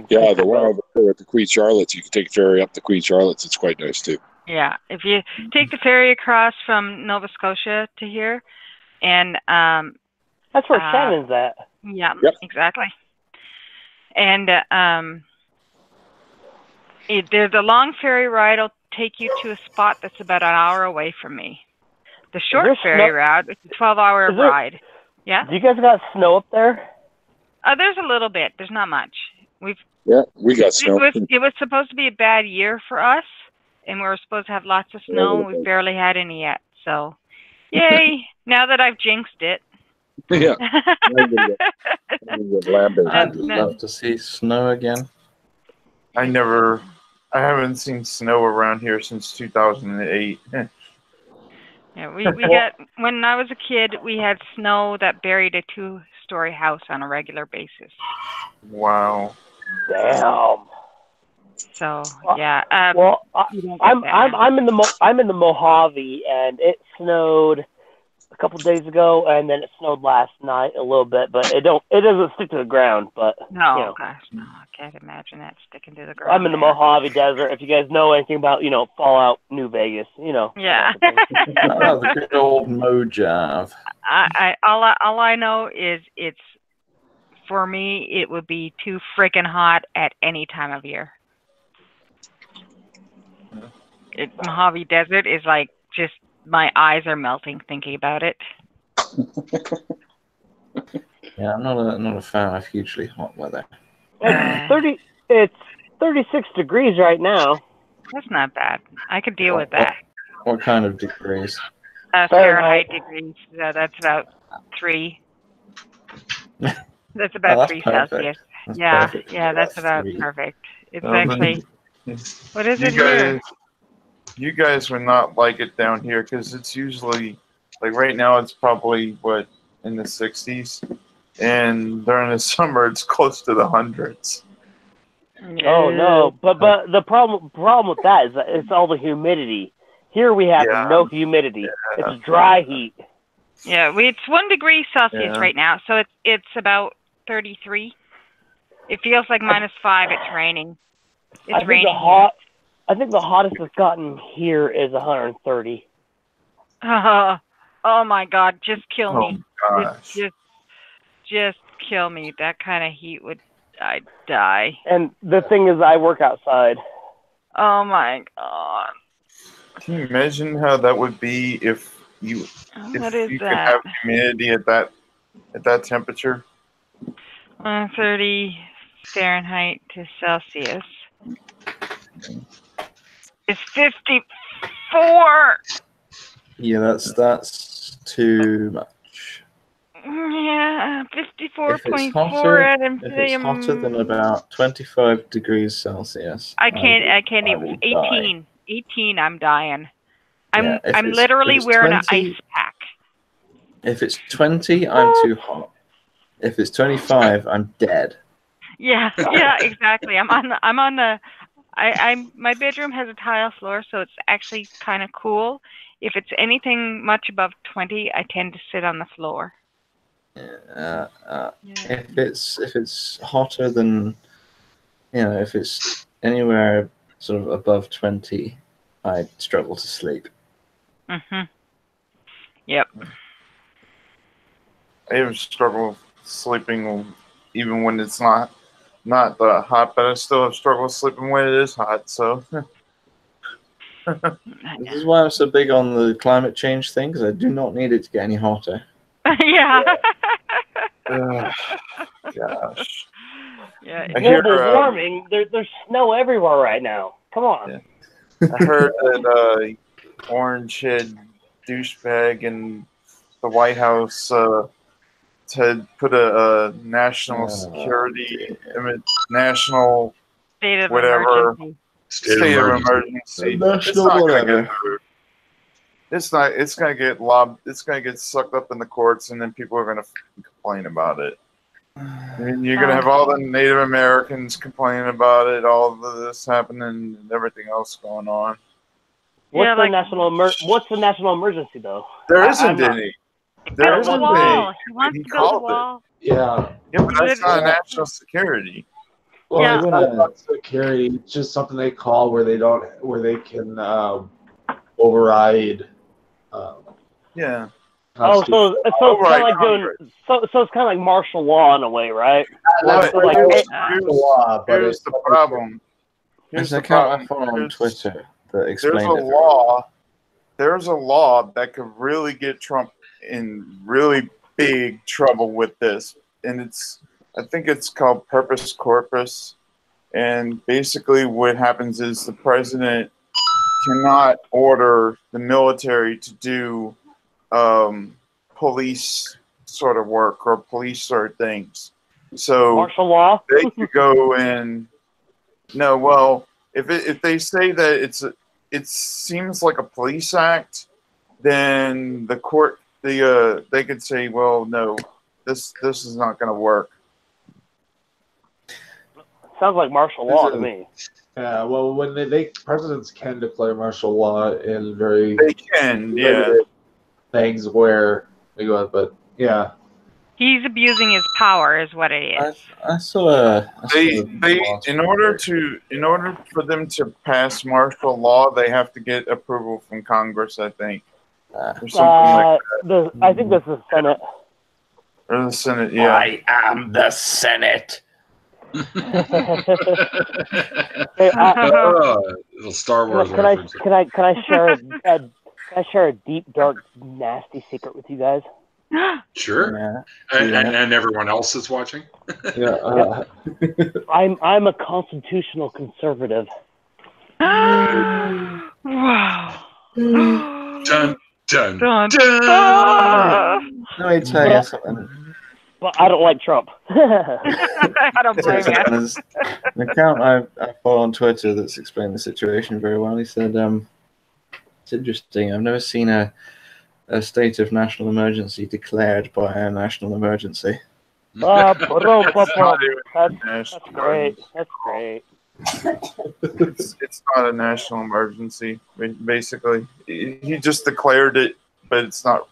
I: Yeah, the one over there at the Queen Charlotte's, you can take a ferry up the Queen Charlotte's. It's quite nice too.
F: Yeah, if you take the ferry across from Nova Scotia to here, and
E: that's where Shannon's at.
F: Yeah, exactly. And the long ferry ride will take you to a spot that's about an hour away from me. The short ferry ride, it's a 12-hour ride. Yeah.
E: Do you guys got snow up there?
F: There's a little bit. There's not much.
I: We got snow.
F: It was supposed to be a bad year for us, and we were supposed to have lots of snow, and we've barely had any yet. So, yay! Now that I've jinxed it.
I: Yeah.
G: I'd love to see snow again.
C: I haven't seen snow around here since 2008.
F: Yeah, we got, when I was a kid, we had snow that buried a 2-story house on a regular basis.
C: Wow.
E: Damn.
F: So yeah.
E: I'm in the Mojave, and it snowed a couple days ago, and then it snowed last night a little bit, but it doesn't stick to the ground. But
F: gosh, no, I can't imagine that sticking to the ground.
E: I'm in the Mojave Desert. If you guys know anything about Fallout New Vegas,
F: Yeah.
G: Oh, the good old Mojave.
F: All I know is for me it would be too freaking hot at any time of year. Mojave Desert is like just my eyes are melting thinking about it.
G: Yeah, I'm not a fan of hugely hot weather.
E: It's 36 degrees right now.
F: That's not bad. I could deal with that.
G: What kind of degrees?
F: Fahrenheit degrees. That's about 3. That's about 3 Celsius. That's about perfect. It's actually. What is it here?
C: You guys would not like it down here because it's usually like right now it's probably in the 60s, and during the summer it's close to the hundreds.
E: Oh no! But the problem with that is that it's all the humidity. Here we have no humidity. Yeah. It's dry heat.
F: Yeah, it's 1 degree Celsius right now, so it's about 33. It feels like -5. It's raining. It's raining.
E: I think the hottest it's gotten here is 130.
F: Oh my God! Just kill me.
C: Oh gosh.
F: Just kill me. That kind of heat I'd die.
E: And the thing is, I work outside.
F: Oh my God.
C: Can you imagine how that would be if you could have humidity at that temperature?
F: 130 Fahrenheit to Celsius. It's 54.
G: Yeah, that's too much.
F: Yeah, 54.4.
G: If it's hotter than about 25 degrees Celsius,
F: I can't even. 18. 18. I'm dying. I'm literally wearing an ice pack.
G: If it's 20, I'm too hot. If it's 25, I'm dead.
F: Yeah, exactly. My bedroom has a tile floor, so it's actually kind of cool. If it's anything much above 20, I tend to sit on the floor.
G: If it's hotter than, if it's anywhere sort of above 20, I struggle to sleep.
F: Yep.
C: I even struggle sleeping even when it's not hot, but I still have struggle sleeping when it is hot. So
G: This is why I'm so big on the climate change thing, because I do not need it to get any hotter.
F: Yeah.
C: Gosh.
F: Yeah.
C: I hear,
E: Global warming. There's snow everywhere right now. Come on.
C: Yeah. I heard that orange-head douchebag in the White House to put a national security, national
F: State of
C: whatever
F: emergency.
C: state of emergency. It's not going to get through. It's not. It's going to get lobbed. It's going to get sucked up in the courts, and then people are going to complain about it. And you're going to have all the Native Americans complaining about it, all of this happening, and everything else going on.
E: What's the national emergency though?
C: There isn't any. There isn't any.
F: He wants to build a wall.
H: Yeah.
C: Yeah, but that's not national security.
H: Well,
F: Yeah.
H: it's not about security. It's just something they call where they can override.
C: Yeah.
E: Oh, so it's kind of like doing. So it's kind of like martial law in a way, right?
C: Here's the problem.
G: There's an account I follow on Twitter that explains
C: There's a law that could really get Trump in really big trouble with this, and I think it's called Purpose Corpus. And basically, what happens is the president cannot order the military to do police sort of work or police sort of things. So
E: martial law.
C: They could go in. No, well, if they say that it seems like a police act, then the court they could say, well, no, this is not going to work.
E: Sounds like martial law to me.
H: Yeah, well, when presidents can declare martial law in very things where they go, but yeah.
F: He's abusing his power, is what it is.
G: I saw
C: in order for them to pass martial law, they have to get approval from Congress, I think, or something like that.
E: I think this is Senate.
C: Or the Senate, yeah.
J: I am the Senate.
B: Little Star Wars reference.
E: Can I share a deep, dark, nasty secret with you guys?
B: Sure. And everyone else is watching.
E: I'm a constitutional conservative.
F: Wow.
B: Dun dun dun.
G: Let me tell you something.
E: But I don't like Trump.
F: I don't blame you.
G: There's an account I follow on Twitter that's explained the situation very well. He said, it's interesting. I've never seen a state of national emergency declared by a national emergency.
E: That's great. That's great.
C: It's not a national emergency, basically. He just declared it, but it's not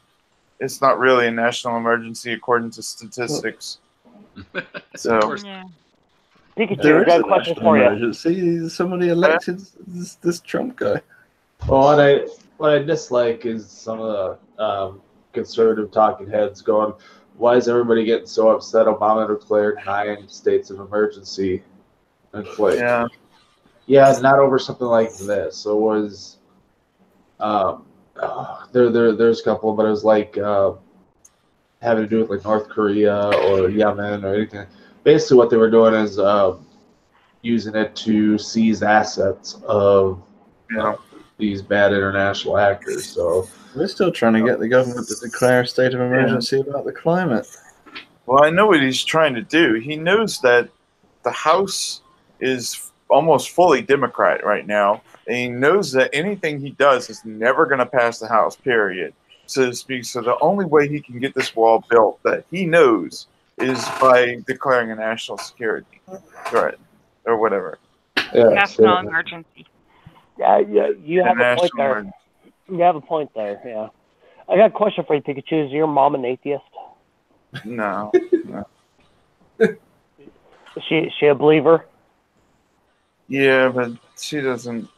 C: really a national emergency according to statistics. So,
E: Pikachu, I got a question for you.
G: Emergency. Somebody elected this Trump guy.
H: Well, what I dislike is some of the conservative talking heads going, why is everybody getting so upset Obama declared 9 states of emergency? And it's like, yeah, not over something like this. So it was there's a couple, but it was like having to do with like North Korea or Yemen or anything. Basically what they were doing is using it to seize assets of these bad international actors. So
G: we're still trying to get the government to declare a state of emergency about the climate.
C: Well, I know what he's trying to do. He knows that the House is almost fully Democrat right now, and he knows that anything he does is never going to pass the House, period, so to speak. So the only way he can get this wall built that he knows is by declaring a national security threat or whatever.
F: National emergency.
E: Yeah, you have a point there. You have a point there, yeah. I got a question for you, Pikachu. Is your mom an atheist?
C: No.
E: Is she a believer?
C: Yeah, but she doesn't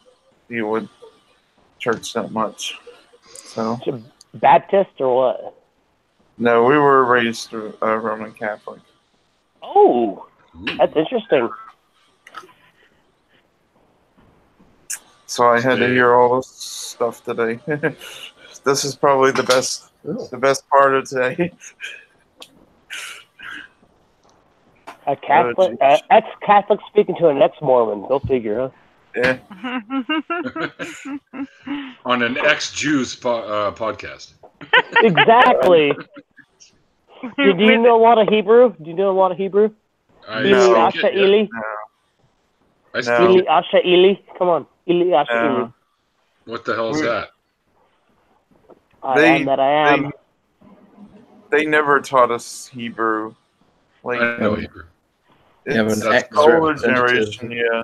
C: deal with church that much. So
E: Baptist or what?
C: No, we were raised Roman Catholic.
E: Oh, that's interesting.
C: So I had to hear all this stuff today. This is probably the best part of today.
E: A Catholic, ex-Catholic speaking to an ex-Mormon. Go figure, huh?
C: Yeah.
B: On an ex-Jews podcast.
E: Exactly. Do you know a lot of Hebrew? Do you know a lot of Hebrew? Ili Asha Ili. Ili Asha Ili. Come on, Ili Asha Ili.
B: What the hell is that?
E: I am that I am.
C: They never taught us Hebrew. Like,
B: I know Hebrew.
C: It's the older generation, yeah.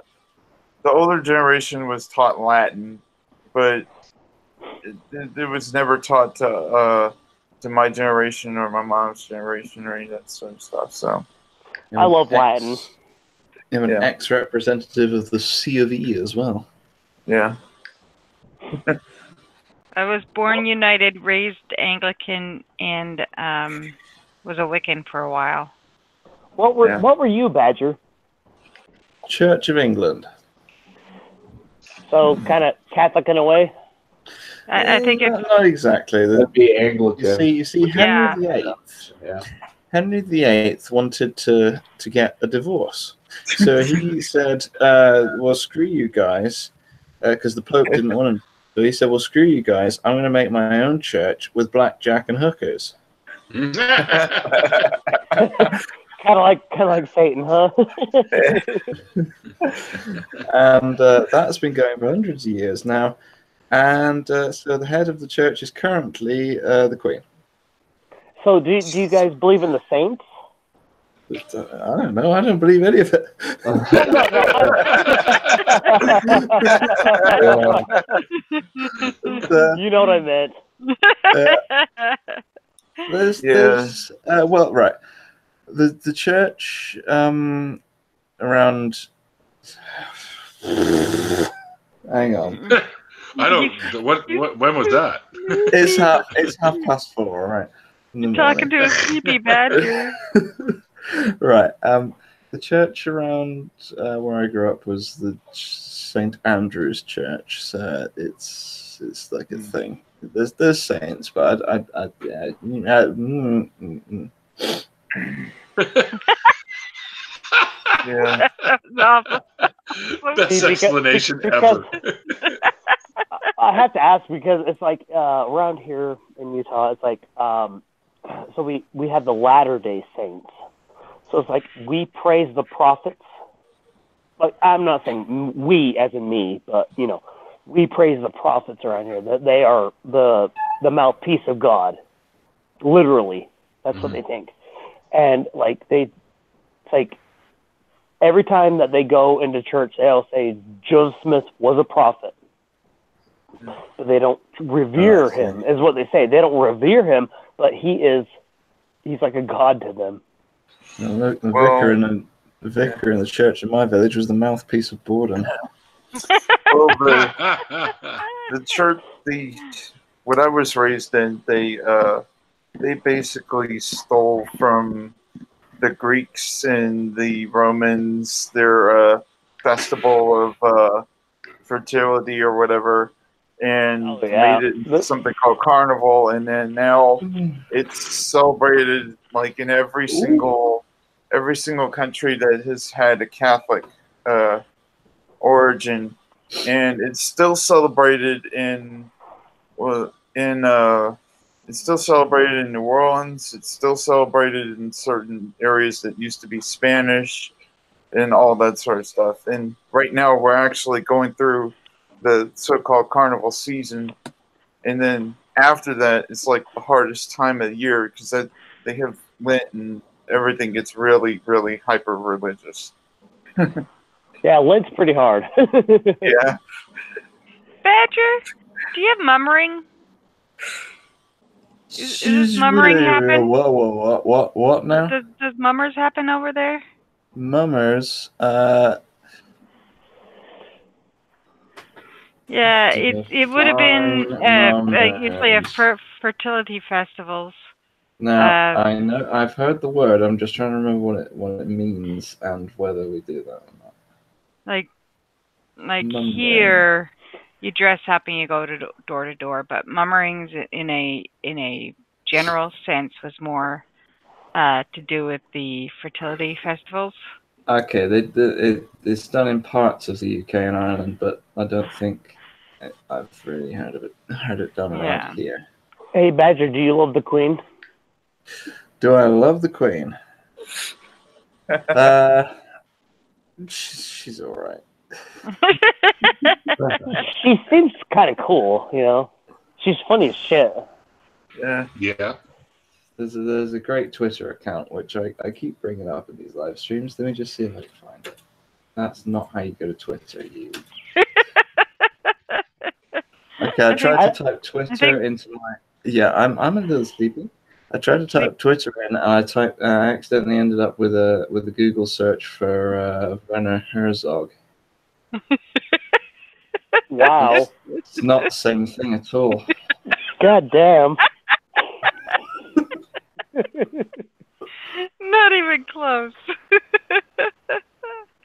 C: The older generation was taught Latin, but it was never taught to my generation or my mom's generation or any of that sort of stuff. So,
E: I love Latin.
G: I'm an ex-representative of the C of E as well.
C: Yeah.
F: I was born United, raised Anglican, and was a Wiccan for a while.
E: What were you, Badger?
G: Church of England.
E: So kind of Catholic in a way.
F: I think it's
G: not exactly.
H: That'd be Anglican.
G: You see, Henry VIII.
H: Yeah.
G: Henry VIII wanted to get a divorce, so he said, "Well, screw you guys," because the Pope didn't want him. So he said, "Well, screw you guys. I'm going to make my own church with blackjack and hookers."
E: Kind of like Satan, huh?
G: And that's been going for hundreds of years now. And so the head of the church is currently the Queen.
E: So do you guys believe in the saints?
G: I don't know. I don't believe any of it.
E: You know what I meant.
G: There's well, right. The church around. Hang on.
B: I don't. What? When was that?
G: It's 4:30. All right.
F: You're talking to a sleepy badger.
G: Right. The church around where I grew up was the St. Andrew's Church. So it's like a thing. There's saints, but
C: Yeah.
B: Best explanation ever.
E: I have to ask because it's like around here in Utah, it's like so we have the Latter-day Saints. So it's like we praise the prophets. Like I'm not saying we as in me, but you know, we praise the prophets around here. That they are the mouthpiece of God. Literally, that's what they think. And like it's like every time that they go into church, they'll say Joseph Smith was a prophet. But they don't revere him, is what they say. They don't revere him, but he's like a god to them.
G: The vicar in the church in my village was the mouthpiece of boredom.
C: Well, the church, what I was raised in, they basically stole from the Greeks and the Romans their festival of fertility or whatever, and made it something called Carnival, and then now it's celebrated like in every single country that has had a Catholic origin, and it's still celebrated it's still celebrated in New Orleans. It's still celebrated in certain areas that used to be Spanish and all that sort of stuff. And right now we're actually going through the so-called carnival season. And then after that, it's like the hardest time of the year because they have Lent and everything gets really, really hyper-religious.
F: Yeah,
E: Lent's pretty hard.
C: Yeah.
F: Badger, do you have mummering? Does mummering happen?
G: What now?
F: Does mummers happen over there?
G: Mummers,
F: yeah, it would have been usually a fertility festivals.
G: Now I know I've heard the word. I'm just trying to remember what it means and whether we do that or not.
F: Like here, you dress up and you go door to door. But mummerings in a general sense was more to do with the fertility festivals.
G: Okay, it's done in parts of the UK and Ireland, but I don't think I've really heard it done around here.
E: Hey, Badger, do you love the Queen?
G: Do I love the Queen? She's all right.
E: She seems kind of cool, you know. She's funny as shit.
C: Yeah.
B: Yeah.
G: There's a great Twitter account which I keep bringing up in these live streams. Let me just see if I can find it. That's not how you go to Twitter, you. Okay, I tried to type Twitter into my. Yeah, I'm a little sleepy. I tried to type Twitter in, and I accidentally ended up with a Google search for Werner Herzog.
E: Wow,
G: it's not the same thing at all.
E: God damn.
F: Not even close.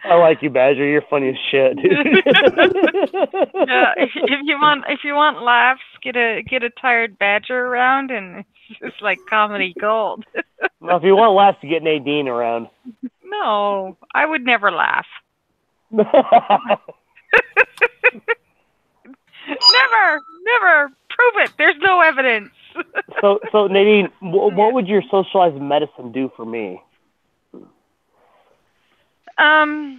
E: I like you, Badger. You're funny as shit, dude.
F: Yeah, if you want laughs, get a tired Badger around, and it's just like comedy gold.
E: Well, if you want laughs, get Nadine around.
F: No, I would never laugh. Never prove it. There's no evidence.
E: So Nadine, what would your socialized medicine do for me?
G: It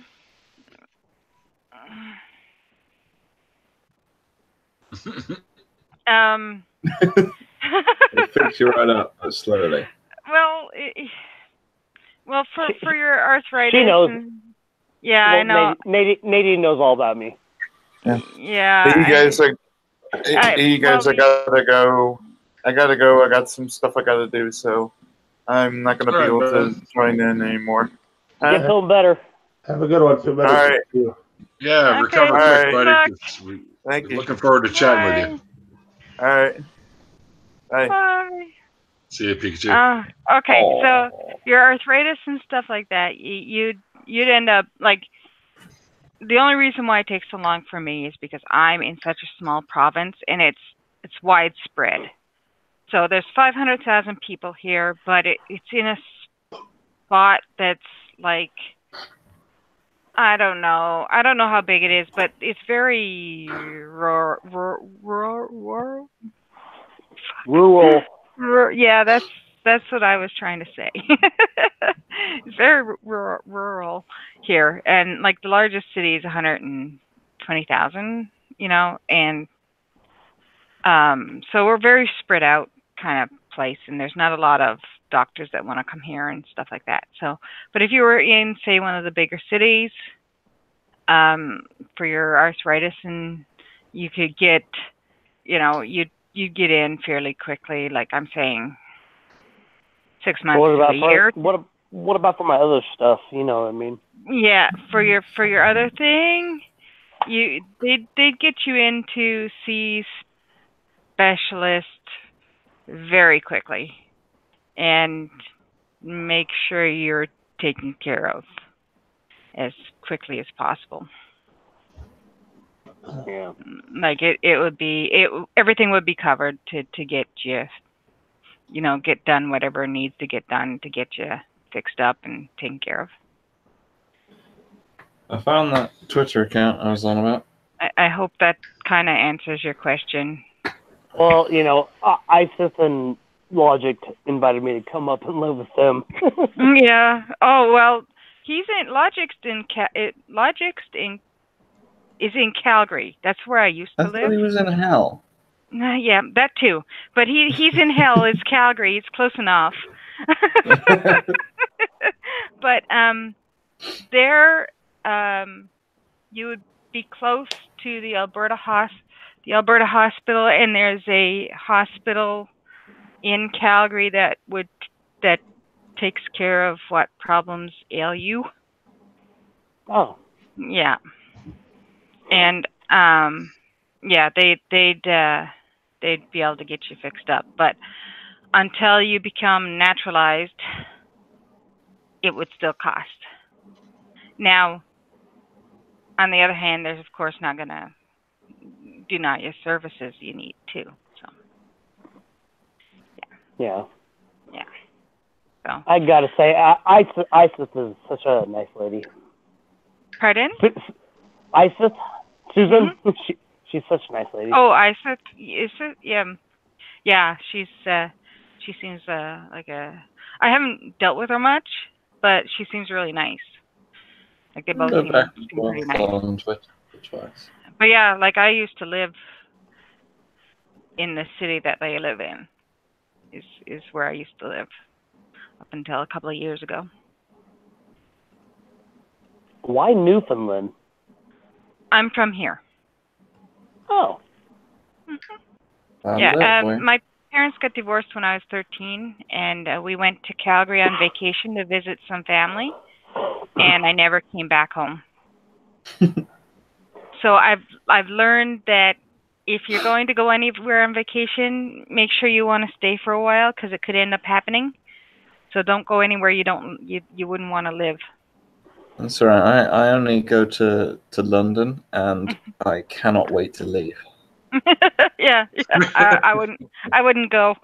G: picks you right up, but slowly.
F: Well, for your arthritis.
E: She knows.
F: Yeah,
E: well,
F: I know.
E: Nadine knows all about me.
F: Yeah.
C: Hey, you guys, I gotta go. I got some stuff I gotta do, so I'm not gonna be able to join in anymore.
E: Get feeling better.
H: Have a good one. Feel better.
C: All right.
B: Yeah,
F: Okay,
B: recover quick, buddy.
C: Thank you.
B: Looking forward to chatting with you.
C: All right. Bye.
F: Bye.
B: See you, Pikachu.
F: Okay, so your arthritis and stuff like that, you'd end up like. The only reason why it takes so long for me is because I'm in such a small province and it's widespread. So there's 500,000 people here, but it's in a spot that's like, I don't know how big it is, but it's very rural. Yeah, that's what I was trying to say. It's very rural here, and like the largest city is 120,000, you know, and so we're very spread out kind of place, and there's not a lot of doctors that want to come here and stuff like that. So, but if you were in, say, one of the bigger cities, for your arthritis, and you could get, you know, you'd get in fairly quickly. Like I'm saying, 6 months to a year.
E: What about for my other stuff? You know what I mean?
F: Yeah, for your other thing, they'd get you in to see specialists very quickly and make sure you're taken care of as quickly as possible.
E: Yeah.
F: Like it would be everything would be covered to get you, you know, get done whatever needs to get done to get you fixed up and taken care of.
G: I found that Twitter account I was on about.
F: I hope that kind of answers your question.
E: Well, you know, ISIS and Logic invited me to come up and live with them.
F: Yeah. Oh well, is in Calgary. That's where I used to live.
G: I thought he was in hell.
F: Yeah, that too. But he's in hell. It's Calgary. It's close enough. But there, you would be close to the Alberta Hospital, and there's a hospital in Calgary that takes care of what problems ail you.
E: Oh.
F: Yeah. And yeah, they'd be able to get you fixed up, but until you become naturalized, it would still cost. Now, on the other hand, there's of course not gonna deny you services you need too. So
E: Yeah.
F: yeah. So
E: I gotta say, Isis is such a nice lady.
F: pardon?
E: Isis, Susan, she's such a nice lady.
F: Oh, Isis, yeah. She seems like a. I haven't dealt with her much, but she seems really nice. Like they both seem pretty nice. But yeah, like I used to live in the city that they live in. Is where I used to live up until a couple of years ago.
E: Why Newfoundland?
F: I'm from here.
E: Oh.
F: Yeah, my parents got divorced when I was 13, and we went to Calgary on vacation to visit some family, and I never came back home. So I've learned that if you're going to go anywhere on vacation, make sure you want to stay for a while because it could end up happening. So don't go anywhere you wouldn't want to live.
G: That's all right. I only go to London, and I cannot wait to leave.
F: yeah. I wouldn't go.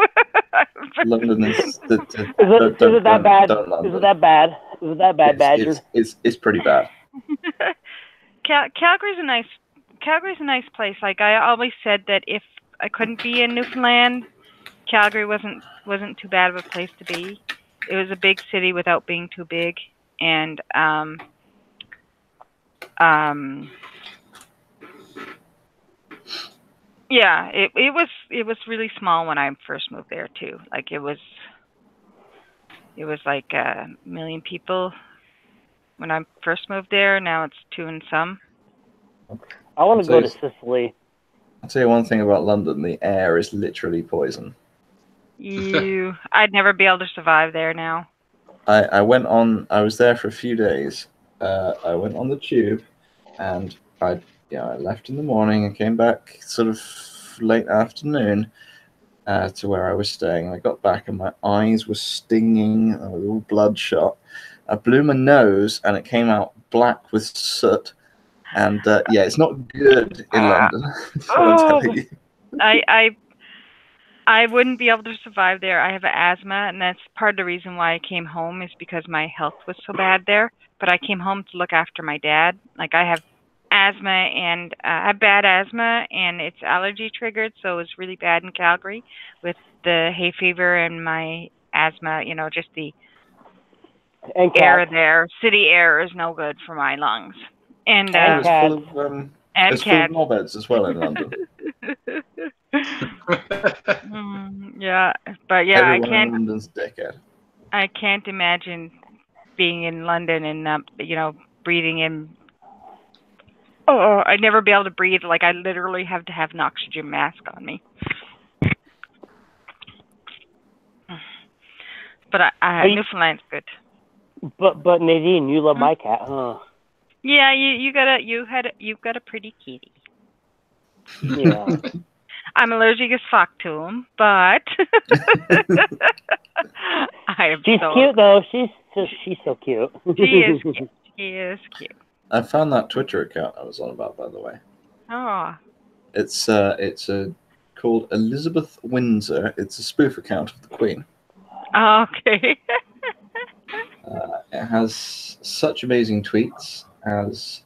G: London is.
E: Is it that bad? Is it that bad? Is it that bad, Badger?
G: It's pretty bad.
F: Calgary's a nice place. Like I always said that if I couldn't be in Newfoundland, Calgary wasn't too bad of a place to be. It was a big city without being too big, and yeah, it was really small when I first moved there too. Like it was like 1 million people when I first moved there. Now it's 2 and some.
E: I want to go to Sicily.
G: I'll tell you one thing about London: the air is literally poison.
F: I'd never be able to survive there now.
G: I was there for a few days. I went on the tube, and I left in the morning and came back sort of late afternoon to where I was staying. I got back and my eyes were stinging. I was all bloodshot. I blew my nose and it came out black with soot. And it's not good in London.
F: I wouldn't be able to survive there. I have asthma, and that's part of the reason why I came home is because my health was so bad there. But I came home to look after my dad. Like I have asthma and I have bad asthma, and it's allergy triggered, so it's really bad in Calgary with the hay fever and my asthma. You know, just the air there. City air is no good for my lungs. And
G: there's full of knobheads as well in London.
F: Yeah, but yeah,
G: Everyone in London's dickhead.
F: I can't imagine being in London and breathing in. Oh, I'd never be able to breathe. Like I literally have to have an oxygen mask on me. But Newfoundland's good.
E: But Nadine, you love my cat, huh?
F: Yeah, you've got a pretty kitty.
E: Yeah.
F: I'm allergic as fuck to him, but
E: she's cute though. She's so cute.
F: She is cute. She is cute.
G: I found that Twitter account I was on about, by the way.
F: Oh.
G: It's called Elizabeth Windsor. It's a spoof account of the Queen.
F: Oh, okay.
G: It has such amazing tweets as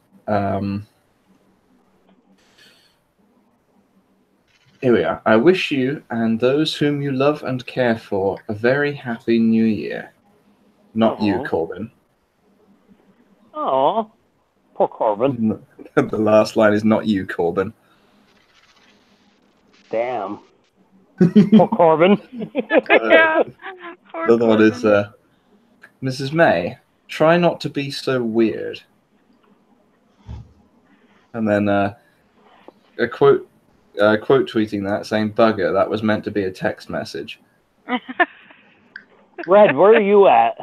G: here we are. I wish you and those whom you love and care for a very happy new year. Not you, Corbyn.
E: Oh, poor Corbyn.
G: The last line is not you, Corbyn.
E: Damn. Poor Corbyn.
F: Yeah.
G: The other one is Mrs. May, try not to be so weird. And then a quote tweeting that saying, "Bugger, that was meant to be a text message."
E: Red, where are you at?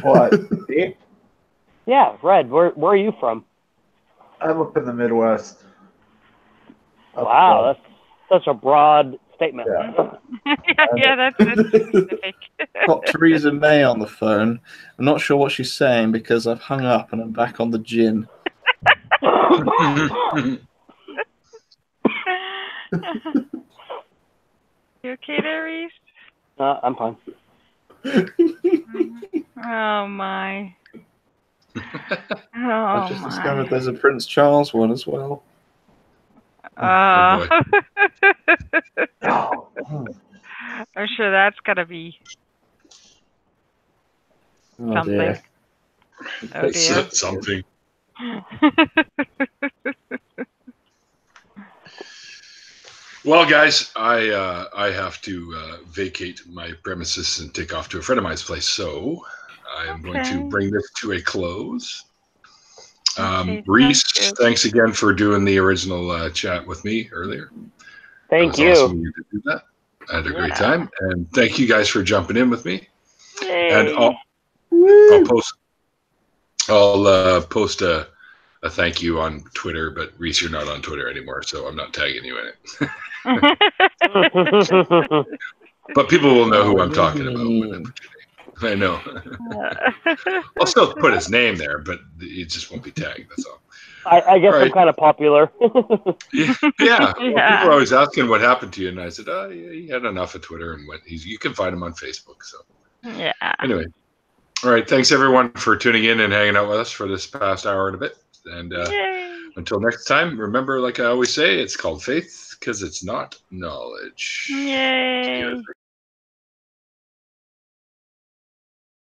C: What?
E: Yeah, Red, where are you from?
C: I'm up in the Midwest.
E: Wow, that's such a broad statement.
F: Yeah, that's specific.
G: Got Theresa May on the phone. I'm not sure what she's saying because I've hung up and I'm back on the gin.
F: You okay there, Reece?
E: I'm fine.
F: Oh my.
G: I just discovered there's a Prince Charles one as well.
F: I'm sure that's gotta be something.
G: Dear.
F: Oh dear.
B: Something. Well, guys, I have to vacate my premises and take off to a friend of mine's place, so I am going to bring this to a close. Reece, thanks again for doing the original chat with me earlier.
E: Thank you.
B: Awesome of you to do that. I had a great time, and thank you guys for jumping in with me.
F: Yay.
B: And I'll post a thank you on Twitter, but Reece, you're not on Twitter anymore, so I'm not tagging you in it. But people will know who I'm talking about. I know. I'll still put his name there, but it just won't be tagged. That's all.
E: I guess I'm kind of popular.
B: Yeah. Well, people are always asking what happened to you, and I said, "Oh, yeah, he had enough of Twitter, and you can find him on Facebook." So,
F: yeah.
B: Anyway, all right. Thanks everyone for tuning in and hanging out with us for this past hour and a bit. And until next time, remember, like I always say, it's called faith because it's not knowledge.
F: Yay.